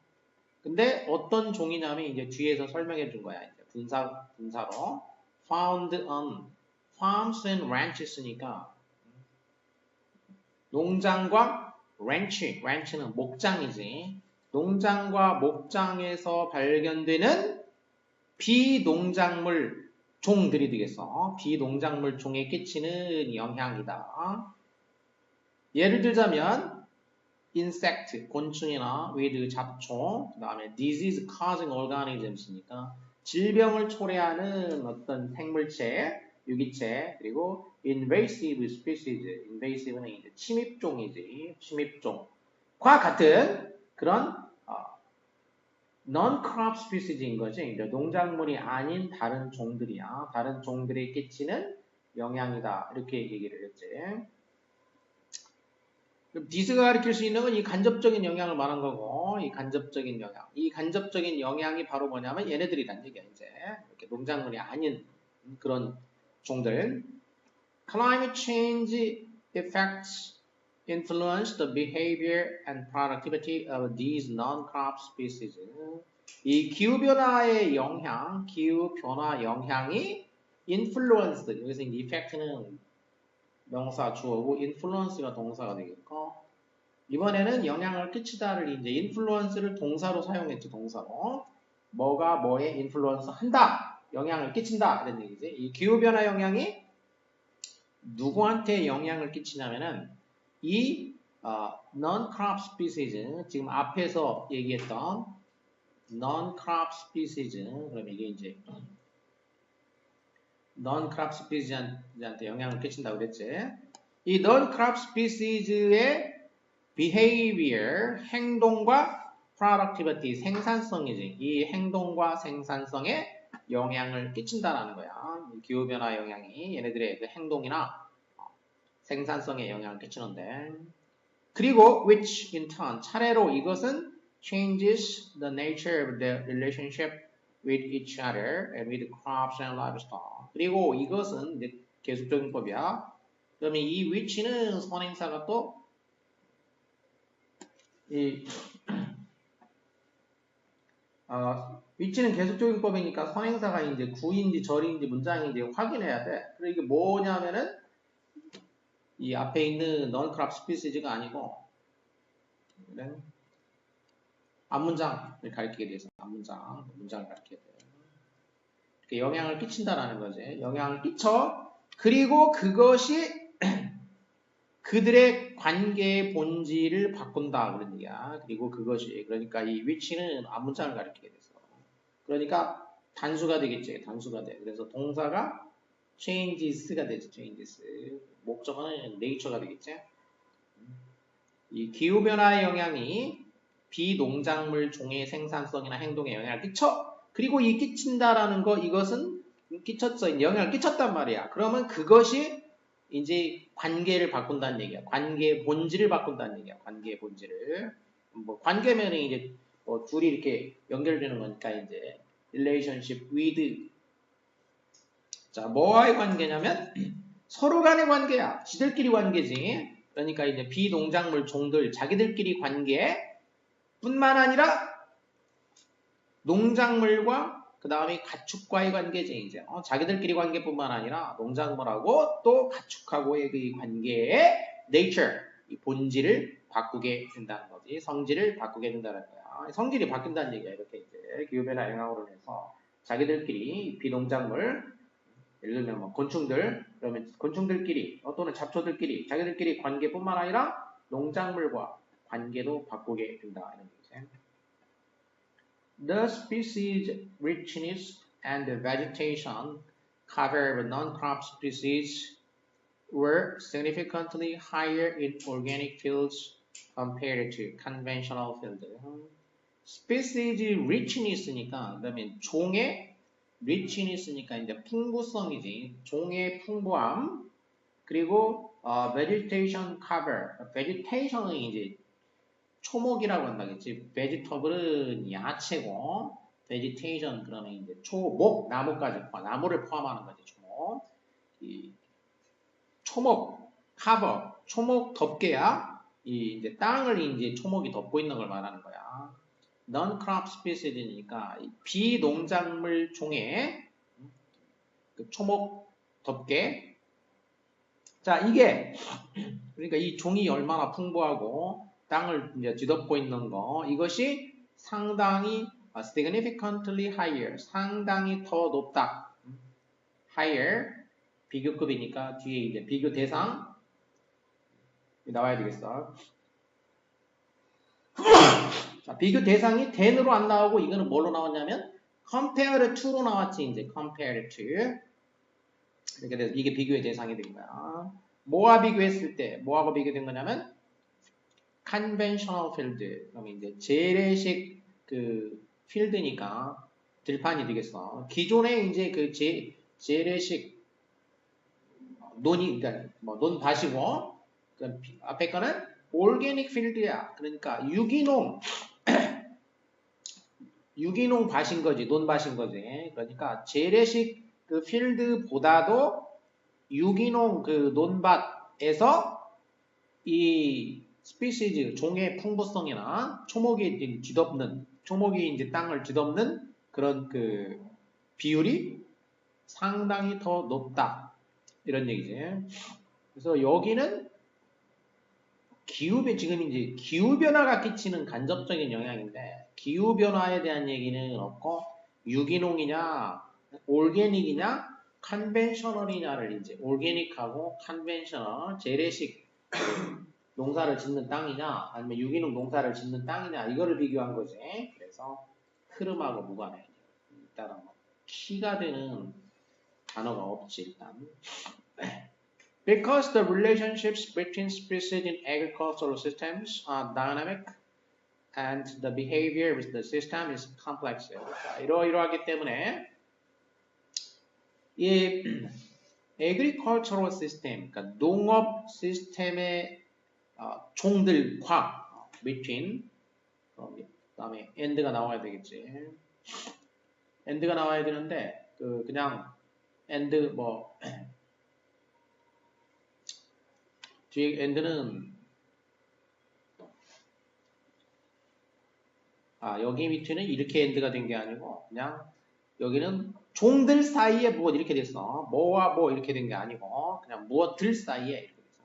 근데 어떤 종이냐면 이제 뒤에서 설명해 준 거야. 이제 분사로 found on farms and ranches니까 농장과 ranch는 목장이지. 농장과 목장에서 발견되는 비농작물 종들이 되겠어. 비농작물 종에 끼치는 영향이다. 예를 들자면 insect, 곤충이나 with, 잡초, 그 다음에 disease causing organisms니까 질병을 초래하는 어떤 생물체, 유기체, 그리고 invasive species, invasive는 이제 침입종이지, 침입종과 같은 그런 non-crop species인 거지. 이제 농작물이 아닌 다른 종들이야. 다른 종들에 끼치는 영향이다. 이렇게 얘기를 했지. 디스가 가리킬 수 있는 건 이 간접적인 영향을 말한 거고, 이 간접적인 영향. 이 간접적인 영향이 바로 뭐냐면 얘네들이란 얘기야, 이제. 이렇게 농작물이 아닌 그런 종들. Climate change effects influence the behavior and productivity of these non-crop species. 이 기후변화의 영향, 기후변화 영향이 influence, 여기서 이 effect는 명사 주어고 influence가 동사가 되겠고, 이번에는 영향을 끼치다를 이제 influence를 동사로 사용했지, 동사로. 뭐가 뭐에 influence 한다, 영향을 끼친다, 이런 얘기지. 이 기후변화 영향이 누구한테 영향을 끼치냐면은 이 non-crop species, 지금 앞에서 얘기했던 non-crop species, 그럼 이게 이제 non-crop species한테 영향을 끼친다고 그랬지. 이 non-crop species의 behavior, 행동과 productivity, 생산성이지. 이 행동과 생산성에 영향을 끼친다라는 거야. 이 기후변화 영향이 얘네들의 그 행동이나 생산성에 영향을 끼치는데. 그리고 which in turn, 차례로 이것은 changes the nature of the relationship with each other and with crops and livestock. 그리고 이것은 이제 계속적인 법이야. 그러면 이 which는 선행사가 또 which는 계속적인 법이니까 선행사가 이제 구인지 절인지 문장인지 확인해야 돼. 그리고 이게 뭐냐면은 이 앞에 있는 non-crop species가 아니고 앞문장을 가리키게 돼서 문장을 가리키게 돼. 이렇게 영향을 끼친다라는 거지. 영향을 끼쳐. 그리고 그것이 그들의 관계의 본질을 바꾼다 그런 얘기야. 그리고 그것이 그러니까 이 which는 앞문장을 가리키게 돼서. 그러니까 단수가 되겠지. 단수가 돼. 그래서 동사가 changes가 되지. changes. 목적어는 nature가 되겠지. 이 기후변화의 영향이 비농작물 종의 생산성이나 행동에 영향을 끼쳐. 그리고 이 끼친다라는 거, 이것은 끼쳤어. 영향을 끼쳤단 말이야. 그러면 그것이 이제 관계를 바꾼다는 얘기야. 관계의 본질을 바꾼다는 얘기야. 관계의 본질을. 뭐 관계면은 이제 뭐 둘이 이렇게 연결되는 거니까 이제 relationship with. 자, 뭐와의 관계냐면 서로 간의 관계야. 지들끼리 관계지. 그러니까 이제 비농작물 종들 자기들끼리 관계 뿐만 아니라 농작물과 그 다음에 가축과의 관계지. 이제 자기들끼리 관계뿐만 아니라 농작물하고 또 가축하고의 그 관계의 nature, 이 본질을 바꾸게 된다는 거지. 성질을 바꾸게 된다는 거야. 성질이 바뀐다는 얘기야. 이렇게 이제 기후변화 영향으로 인해서 자기들끼리 비농작물, 예를 들면 뭐 곤충들, 그러면 곤충들끼리 또는 잡초들끼리 자기들끼리 관계뿐만 아니라 농작물과 관계도 바꾸게 된다. 이런 얘기죠. The species richness and the vegetation cover of non-crop species were significantly higher in organic fields compared to conventional fields. species richness니까 그다음에 종의 richness니까 이제 풍부성이지. 종의 풍부함. 그리고 vegetation cover. vegetation은 이제 초목이라고 한다겠지. vegetable은 야채고, vegetation 그러면 이제 초목, 나무까지 나무를 포함하는 거지. 초목. 이 초목, cover, 초목 덮개야. 이 이제 땅을 이제 초목이 덮고 있는 걸 말하는 거야. non-crop species니까 비농작물 종의 그 초목 덮개. 자, 이게 그러니까 이 종이 얼마나 풍부하고 땅을 이제 뒤덮고 있는 거, 이것이 상당히 significantly higher, 상당히 더 높다. higher 비교급이니까 뒤에 이제 비교 대상 나와야 되겠어. 자, 비교 대상이 then으로 안 나오고 이거는 뭘로 나왔냐면 compare to로 나왔지. 이제 compare to 이렇게 돼서 이게 비교의 대상이 된 거야. 뭐와 비교했을 때 뭐하고 비교된 거냐면 conventional field 그러면 이제 재래식 그 필드니까 들판이 되겠어. 기존에 이제 그 재래식 논이 그러니까 뭐 논 밭이고 그 앞에 거는 올게닉 필드야. 그러니까 유기농 밭인 거지. 논 밭인 거지. 그러니까 재래식 그 필드보다도 유기농 그 논밭에서 이 스피시즈 종의 풍부성이나 초목이 뒤덮는 초목이 이제 땅을 뒤덮는 그런 그 비율이 상당히 더 높다 이런 얘기지. 그래서 여기는 지금 이제 기후 변화가 끼치는 간접적인 영향인데 기후 변화에 대한 얘기는 없고 유기농이냐 올게닉이냐 컨벤셔널이냐를 이제 올게닉하고 컨벤셔널 재래식 농사를 짓는 땅이냐 아니면 유기농 농사를 짓는 땅이냐 이거를 비교한 거지. 그래서 흐름하고 무관해. 일단은 뭐 키가 되는 단어가 없지 일단. Because the relationships between species in agricultural systems are dynamic and the behavior with the system is complex. 자, 이러하기 때문에 이 agricultural system, 그러니까 농업 시스템의 종들과 between 그다음에 and가 나와야 되겠지. and가 나와야 되는데 그냥 and 뭐 뒤에 and는 여기 밑에는 이렇게 and가 된 게 아니고 그냥 여기는 종들 사이에 무엇 이렇게 됐어. 뭐와 뭐 이렇게 된 게 아니고 그냥 무엇들 사이에 이렇게 됐어.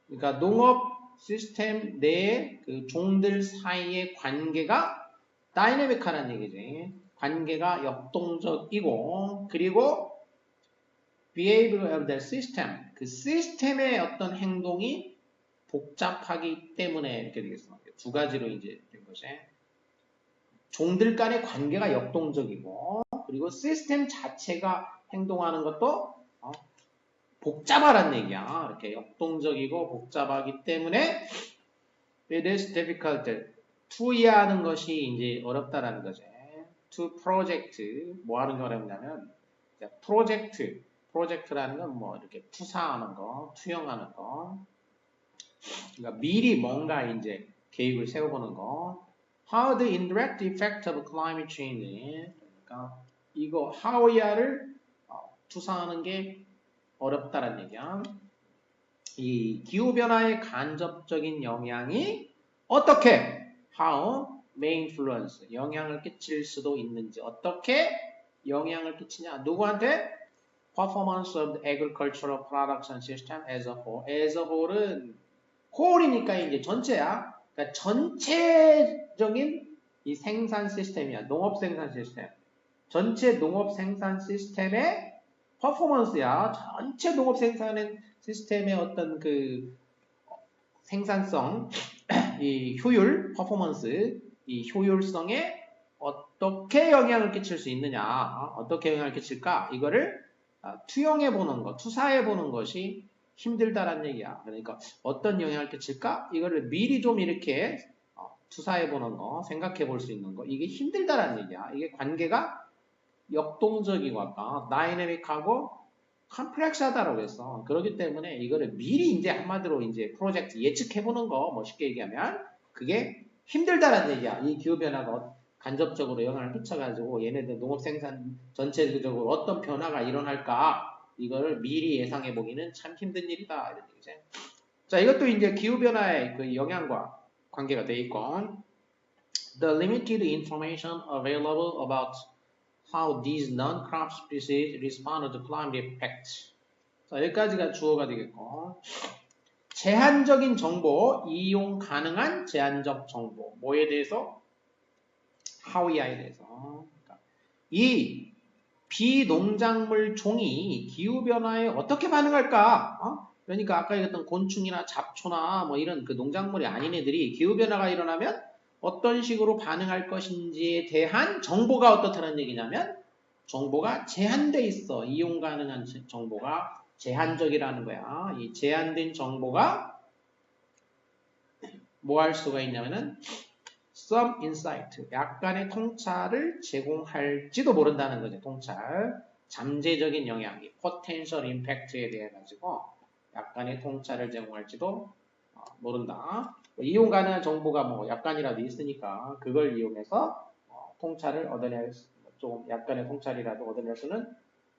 그러니까 농업 시스템 내의 그 종들 사이의 관계가 다이내믹하다는 얘기지. 관계가 역동적이고 그리고 behavior of the system 그 시스템의 어떤 행동이 복잡하기 때문에 이렇게 되겠어. 두 가지로 이제 된 것이 종들 간의 관계가 역동적이고 그리고 시스템 자체가 행동하는 것도 복잡하다는 얘기야. 이렇게 역동적이고 복잡하기 때문에 it is difficult to 이해하는 것이 이제 어렵다라는 거지. to project 뭐 하는 거냐면 프로젝트라는 건 뭐 이렇게 투사하는 거, 투영하는 거. 그러니까 미리 뭔가 이제 계획을 세워보는 거. How the indirect effect of climate change. 그러니까 이거 how야를 투사하는 게 어렵다라는 얘기야. 이 기후변화의 간접적인 영향이 어떻게 how may influence 영향을 끼칠 수도 있는지 어떻게 영향을 끼치냐 누구한테 performance of the agricultural production system as a whole as a whole은 whole이니까 이제 전체야. 그러니까 전체적인 이 생산 시스템이야. 농업 생산 시스템. 전체 농업 생산 시스템의 퍼포먼스야. 전체 농업 생산 시스템의 어떤 그 생산성, 이 효율, 퍼포먼스, 이 효율성에 어떻게 영향을 끼칠 수 있느냐, 어떻게 영향을 끼칠까? 이거를 투영해보는 것, 투사해보는 것이 힘들다라는 얘기야. 그러니까 어떤 영향을 끼칠까? 이거를 미리 좀 이렇게 투사해보는 거, 생각해볼 수 있는 거, 이게 힘들다라는 얘기야. 이게 관계가 역동적이고 아까 다이내믹하고 컴플렉스하다라고 했어. 그렇기 때문에 이거를 미리 이제 한마디로 이제 프로젝트 예측해보는 거, 뭐 쉽게 얘기하면 그게 힘들다라는 얘기야. 이 기후변화가 간접적으로 영향을 끼쳐가지고 얘네들 농업 생산 전체적으로 어떤 변화가 일어날까 이거를 미리 예상해보기는 참 힘든 일이다. 이런 얘기지. 자, 이것도 이제 기후변화의 그 영향과 관계가 돼 있고 The limited information available about how these non-crop species respond to climate effects. 자, 여기까지가 주어가 되겠고 제한적인 정보, 이용 가능한 제한적 정보 뭐에 대해서? how야에 대해서. 그러니까 이 비농작물 종이 기후변화에 어떻게 반응할까? 그러니까 아까 얘기했던 곤충이나 잡초나 뭐 이런 그 농작물이 아닌 애들이 기후변화가 일어나면 어떤 식으로 반응할 것인지에 대한 정보가 어떻다는 얘기냐면 정보가 제한돼 있어. 이용 가능한 정보가 제한적이라는 거야. 이 제한된 정보가 뭐 할 수가 있냐면은 some insight, 약간의 통찰을 제공할지도 모른다는 거죠. 통찰. 잠재적인 영향, potential impact에 대해 가지고 약간의 통찰을 제공할지도 모른다. 이용 가능한 정보가 뭐 약간이라도 있으니까 그걸 이용해서 통찰을 얻어낼 좀 약간의 통찰이라도 얻어낼 수는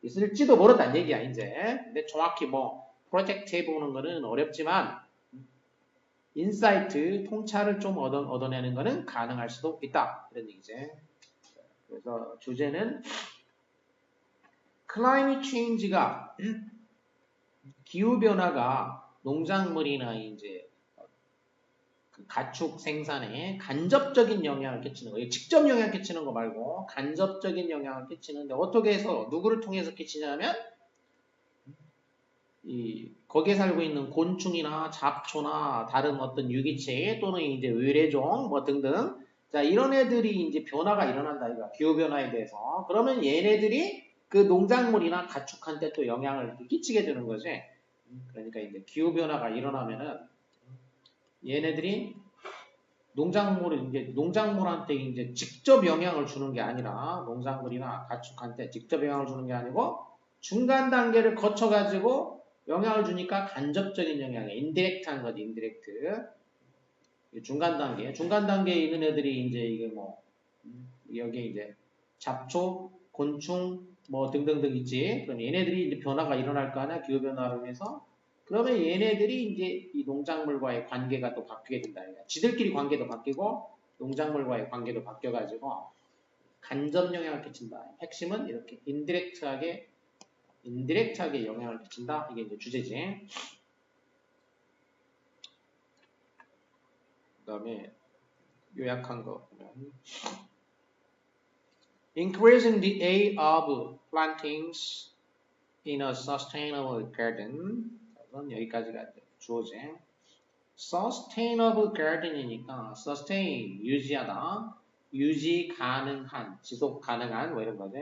있을지도 모른다는 얘기야 이제. 근데 정확히 뭐 프로젝트 해보는 거는 어렵지만 인사이트, 통찰을 좀 얻어내는 거는 가능할 수도 있다. 이런 얘기지. 그래서 주제는 클라이밋 체인지가 기후변화가 농작물이나 이제 그 가축 생산에 간접적인 영향을 끼치는 거예요. 직접 영향을 끼치는 거 말고 간접적인 영향을 끼치는데 어떻게 해서 누구를 통해서 끼치냐면 거기에 살고 있는 곤충이나 잡초나 다른 어떤 유기체 또는 이제 의뢰종 뭐 등등 자 이런 애들이 이제 변화가 일어난다 이거 기후 변화에 대해서 그러면 얘네들이 그 농작물이나 가축한테 또 영향을 끼치게 되는 거지. 그러니까 이제 기후 변화가 일어나면은 얘네들이 농작물한테 이제 직접 영향을 주는 게 아니라 농작물이나 가축한테 직접 영향을 주는 게 아니고 중간 단계를 거쳐 가지고 영향을 주니까 간접적인 영향이야. 인디렉트한 거지, 인디렉트. 중간 단계에 있는 애들이 이제 이게 뭐 여기 이제 잡초, 곤충 뭐 등등등 있지. 그럼 얘네들이 이제 변화가 일어날 거 아니야, 기후 변화로 인해서. 그러면 얘네들이 이제 이 농작물과의 관계가 또 바뀌게 된다. 지들끼리 관계도 바뀌고 농작물과의 관계도 바뀌어가지고 간접 영향을 끼친다. 핵심은 이렇게 인디렉트하게 영향을 끼친다. 이게 이제 주제지. 그 다음에 요약한 거 보면 Increasing the age of plantings in a sustainable garden. 여기까지가 주어지. Sustainable garden이니까 sustain 유지하다, 유지 가능한, 지속 가능한 뭐 이런 거지.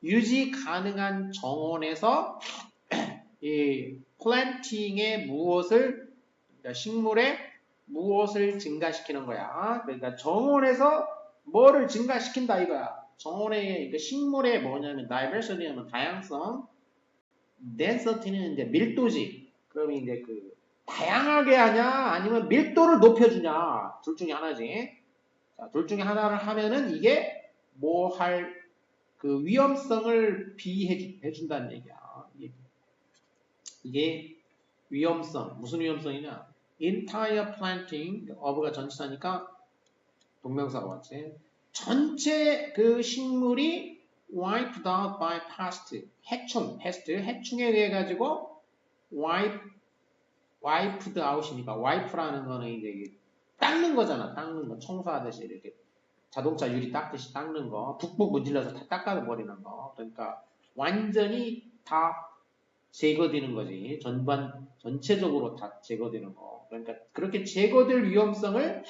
유지 가능한 정원에서 이 플랜팅에 그러니까 식물에 무엇을 증가시키는 거야. 그러니까 정원에서 뭐를 증가시킨다 이거야. 정원의 그러니까 식물의 뭐냐면 diversity는 다양성, density는 이제 밀도지. 그럼 이제 그 다양하게 하냐 아니면 밀도를 높여주냐 둘 중에 하나지. 자, 둘 중에 하나를 하면은 이게 뭐 할 그 위험성을 비해준다는 얘기야. 이게 위험성 무슨 위험성이냐? entire planting of가 전치사니까 동명사가 왔지. 전체 그 식물이 wiped out by pest, 해충에 의해 가지고 wiped out이니까 wipe라는 거는 이제 닦는 거잖아. 닦는 거 청소하듯이 이렇게 자동차 유리 닦듯이 닦는 거, 북북 문질러서 다 닦아버리는 거. 그러니까 완전히 다 제거되는 거지. 전체적으로 다 제거되는 거. 그러니까 그렇게 제거될 위험성을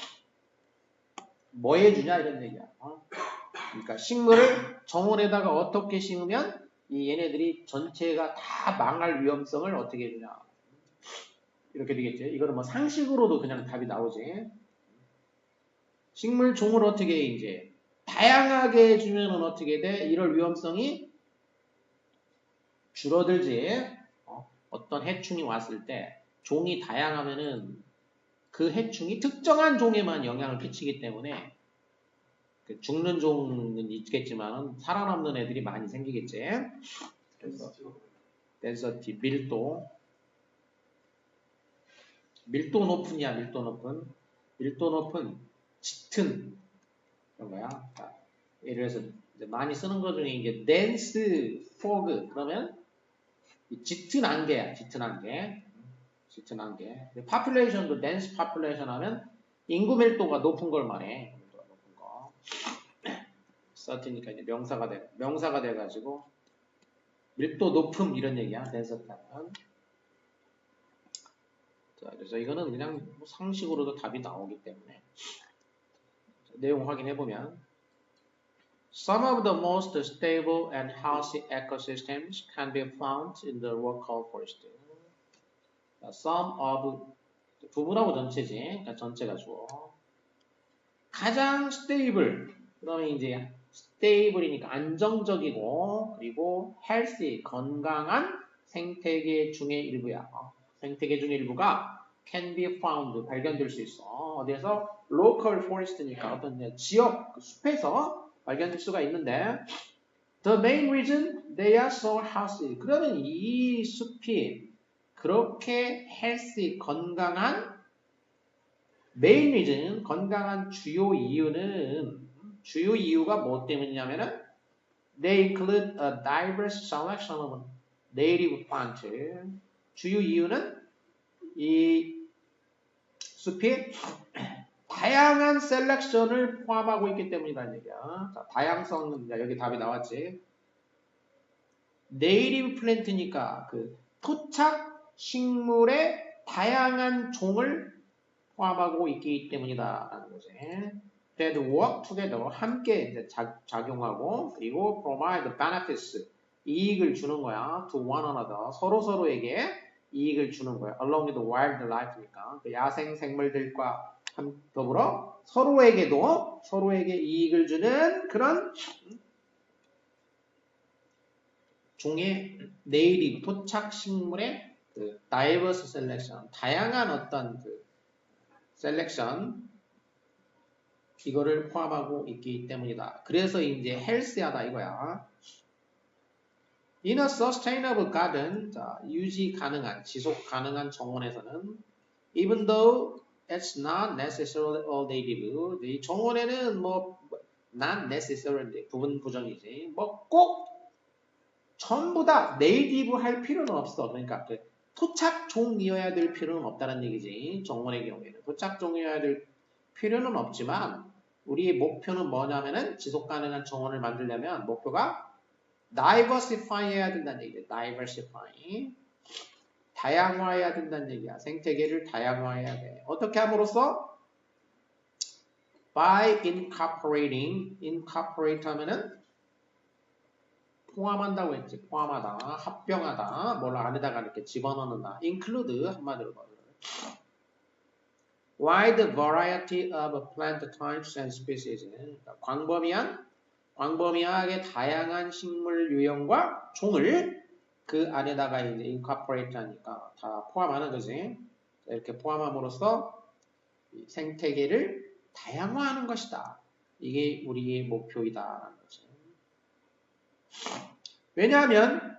뭐 해주냐 이런 얘기야. 그러니까 식물을 정원에다가 어떻게 심으면 이 얘네들이 전체가 다 망할 위험성을 어떻게 해주냐. 이렇게 되겠지. 이거는 뭐 상식으로도 그냥 답이 나오지. 식물 종을 어떻게 이제 다양하게 해주면 어떻게 돼? 이럴 위험성이 줄어들지. 어떤 해충이 왔을 때 종이 다양하면은 그 해충이 특정한 종에만 영향을 끼치기 때문에 죽는 종은 있겠지만 살아남는 애들이 많이 생기겠지. 그래서 density, 밀도 높은이야. 밀도 높은 짙은 그런 거야. 예를 들어서 많이 쓰는 것 중에 이제 dense fog 그러면 짙은 안개야. 짙은 안개. population도 dense population 하면 인구 밀도가 높은 걸 말해. 높은 거. certain이니까 이제 명사가 돼가지고 밀도 높음 이런 얘기야. density는. 자, 그래서 이거는 그냥 상식으로도 답이 나오기 때문에 자, 내용 확인해 보면 Some of the most stable and healthy ecosystems can be found in the local forest. 자, some of 부분하고 전체지. 그러니까 전체가 주어. 가장 stable. 그러면 이제 stable이니까 안정적이고 그리고 healthy 건강한 생태계 중의 일부야. 생태계 중의 일부가 can be found 발견될 수 있어. 어디에서 local forest니까 어떤 지역 숲에서 발견될 수가 있는데 the main reason they are so healthy. 그러면 이 숲이 그렇게 healthy 건강한 main reason 건강한 주요 이유가 뭐 때문이냐면은 they include a diverse selection of native plants. 주요 이유는 이 숲이 다양한 셀렉션을 포함하고 있기 때문이라는 얘기야. 자, 다양성은 여기 답이 나왔지. 네이티브 플랜트니까 그 토착 식물의 다양한 종을 포함하고 있기 때문이다라는 거지. That work together 함께 이제 작용하고 그리고 provide benefits 이익을 주는 거야. To one another 서로에게 이익을 주는 거야. Along with wildlife니까 그 야생 생물들과 더불어 서로에게 이익을 주는 그런 종의 네이티브 토착 식물의 그 diverse selection 다양한 어떤 그 셀렉션 이거를 포함하고 있기 때문이다. 그래서 이제 헬스하다 이거야. In a sustainable garden, 자, 유지 가능한, 지속 가능한 정원에서는 even though it's not necessarily all native, 이 정원에는 뭐 not necessarily 부분 부정이지. 뭐 꼭 전부 다 네이티브 할 필요는 없어. 그러니까 그 토착종이어야 될 필요는 없다는 얘기지. 정원의 경우에는 토착종이어야 될 필요는 없지만 우리의 목표는 뭐냐면은 지속 가능한 정원을 만들려면 목표가 diversify 해야 된다는 얘기죠. diversify. 다양화해야 된다는 얘기야. 생태계를 다양화해야 돼. 어떻게 함으로써? by incorporate 하면은 포함한다고 했지. 포함하다, 합병하다, 뭘 안에다가 이렇게 집어넣는다. include 한마디로 말해. wide variety of plant types and species. 그러니까 광범위하게 다양한 식물 유형과 종을 그 안에다가 이제 incorporate 하니까 다 포함하는 거지. 이렇게 포함함으로써 생태계를 다양화하는 것이다. 이게 우리의 목표이다라는 거지. 왜냐하면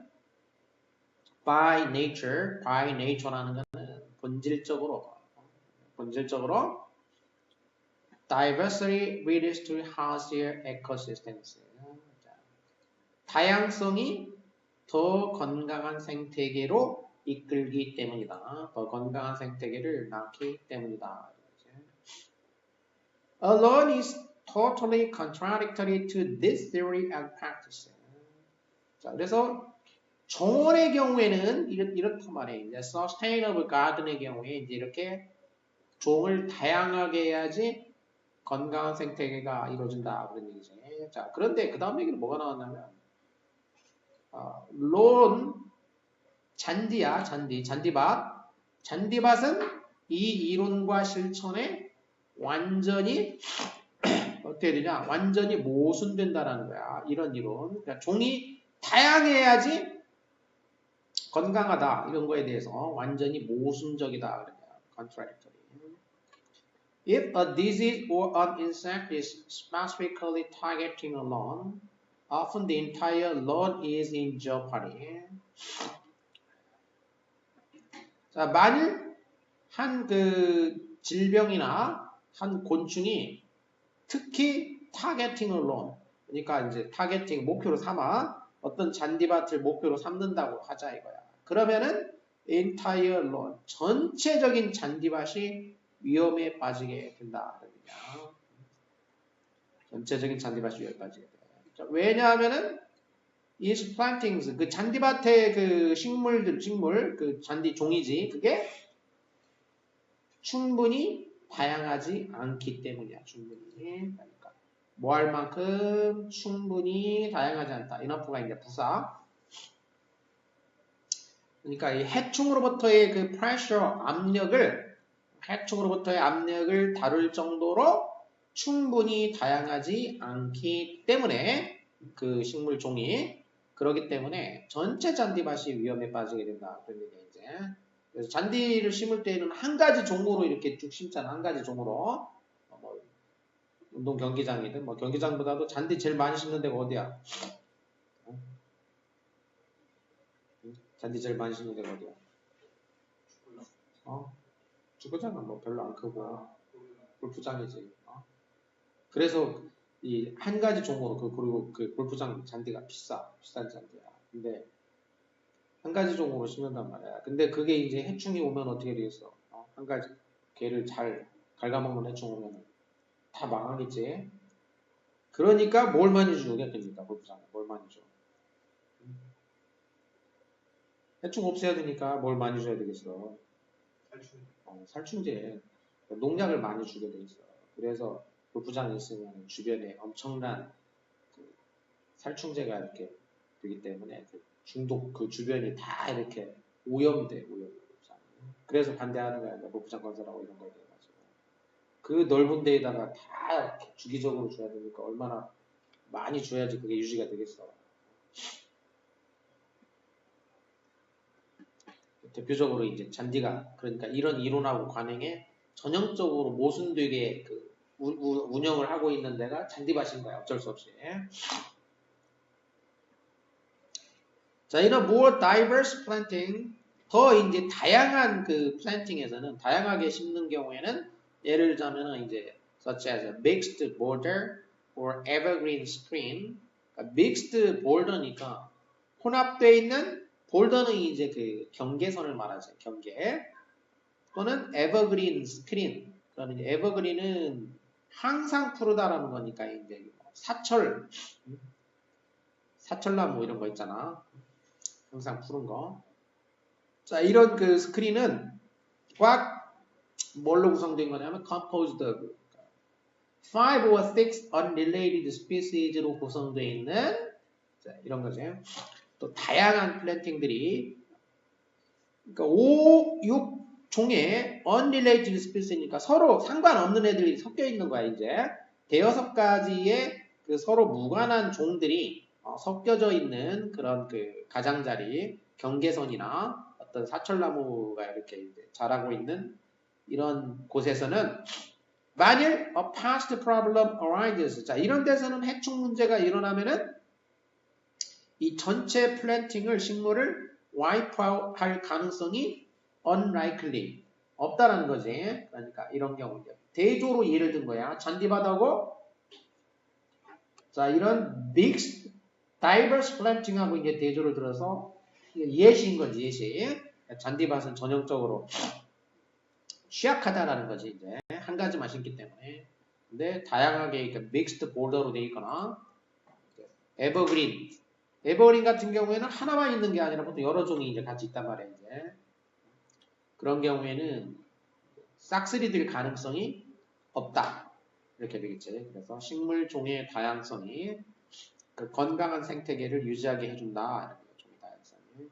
by nature라는 거는 본질적으로 diversity leads to healthier ecosystems. 다양성이 더 건강한 생태계로 이끌기 때문이다. 더 건강한 생태계를 낳기 때문이다. Alone is totally contradictory to this theory and practice. 자, 그래서 정원의 경우에는 이렇단 말이에요. 이제 sustainable garden의 경우에 이제 이렇게 종을 다양하게 해야지 건강한 생태계가 이루어진다 그런 얘기죠. 자, 그런데 그 다음 얘기는 뭐가 나왔냐면 론 잔디야, 잔디밭. 잔디밭은 이 이론과 실천에 완전히 어떻게 되냐? 완전히 모순된다라는 거야. 이런 이론. 그러니까 종이 다양해야지 건강하다 이런 거에 대해서 완전히 모순적이다 그래요. contradictory. If a disease or an insect is specifically targeting a lawn, often the entire lawn is in jeopardy. 자, 만일 한 그 질병이나 한 곤충이 특히 타겟팅을 lawn, 그러니까 이제 타겟팅 목표로 삼아 어떤 잔디밭을 목표로 삼는다고 하자 이거야. 그러면은 entire lawn, 전체적인 잔디밭이 위험에 빠지게 된다. 전체적인 잔디밭이 위험에 빠지게 돼. 왜냐하면은 is plantings 그 잔디밭의 그 식물 그 잔디 종이지 그게 충분히 다양하지 않기 때문이야. 충분히. 그러니까 뭐 할 만큼 충분히 다양하지 않다. enough가 이제 부사. 그러니까 이 해충으로부터의 그 pressure 해충으로부터의 압력을 다룰 정도로 충분히 다양하지 않기 때문에 그 식물 종이 그러기 때문에 전체 잔디밭이 위험에 빠지게 된다. 그런 얘기야 이제. 그래서 잔디를 심을 때는 한 가지 종으로 이렇게 쭉 심잖아. 한 가지 종으로. 뭐 운동 경기장이든 뭐 경기장보다도 잔디 제일 많이 심는 데가 어디야? 잔디 제일 많이 심는 데가 어디야? 축구장은 뭐 별로 안 크고 골프장이지. 그래서 이 한 가지 종으로 그리고 그 골프장 잔디가 비싼 잔디야. 근데 한 가지 종으로 심는단 말이야. 근데 그게 이제 해충이 오면 어떻게 되겠어? 한 가지 걔를 잘 갉아먹는 해충 오면 다 망하겠지. 그러니까 뭘 많이 주겠습니까? 골프장에 뭘 많이 줘? 해충 없애야 되니까 뭘 많이 줘야 되겠어? 살충제. 농약을 많이 주게 돼 있어. 그래서 골프장에 있으면 주변에 엄청난 그 살충제가 이렇게 되기 때문에 그 중독 그 주변이 다 이렇게 오염돼. 그래서 반대하는 거야. 골프장 건설하고 이런 거에 대해가지고. 그 넓은 데에다가 다 이렇게 주기적으로 줘야 되니까 얼마나 많이 줘야지 그게 유지가 되겠어. 대표적으로 이제 잔디가 그러니까 이런 이론하고 관행에 전형적으로 모순되게 그 운영을 하고 있는 데가 잔디밭인 거야. 어쩔 수 없이. 자, 이런 more diverse planting 더 이제 다양한 그 플랜팅에서는 다양하게 심는 경우에는 예를 들자면은 이제 such as a mixed border or evergreen screen. 그러니까 mixed border니까 혼합되어 있는 볼더는 이제 그 경계선을 말하죠. 경계. 또는 evergreen screen. 그러면 이제 evergreen은 항상 푸르다라는 거니까 이제 사철나무 이런 거 있잖아. 항상 푸른 거. 자, 이런 그 스크린은 꽉 뭘로 구성된 거냐면 composed of 5 or 6 unrelated species로 구성되어 있는 자, 이런 거죠. 또 다양한 플랜팅들이 그러니까 5, 6종의 unrelated species니까 서로 상관없는 애들이 섞여 있는 거야 이제 대여섯 가지의 그 서로 무관한 종들이 섞여져 있는 그런 그 가장자리 경계선이나 어떤 사철나무가 이렇게 이제 자라고 있는 이런 곳에서는 만일 a past problem arises 자 이런 데서는 해충 문제가 일어나면은 이 전체 플랜팅을 식물을 와이프 할 가능성이 unlikely 없다라는 거지. 그러니까 이런 경우 이제 대조로 예를 든 거야. 잔디밭하고 자 이런 mixed diverse planting하고 이제 대조를 들어서 예시인 거지 예시. 잔디밭은 전형적으로 취약하다라는 거지 이제 한 가지만 심기 때문에. 근데 다양하게 이렇게 mixed border로 돼 있거나 에버그린 같은 경우에는 하나만 있는 게 아니라 보통 여러 종이 이제 같이 있단 말이에요. 이제. 그런 경우에는 싹쓸이 될 가능성이 없다. 이렇게 되겠지. 그래서 식물 종의 다양성이 그 건강한 생태계를 유지하게 해준다. 이렇게 종의 다양성이.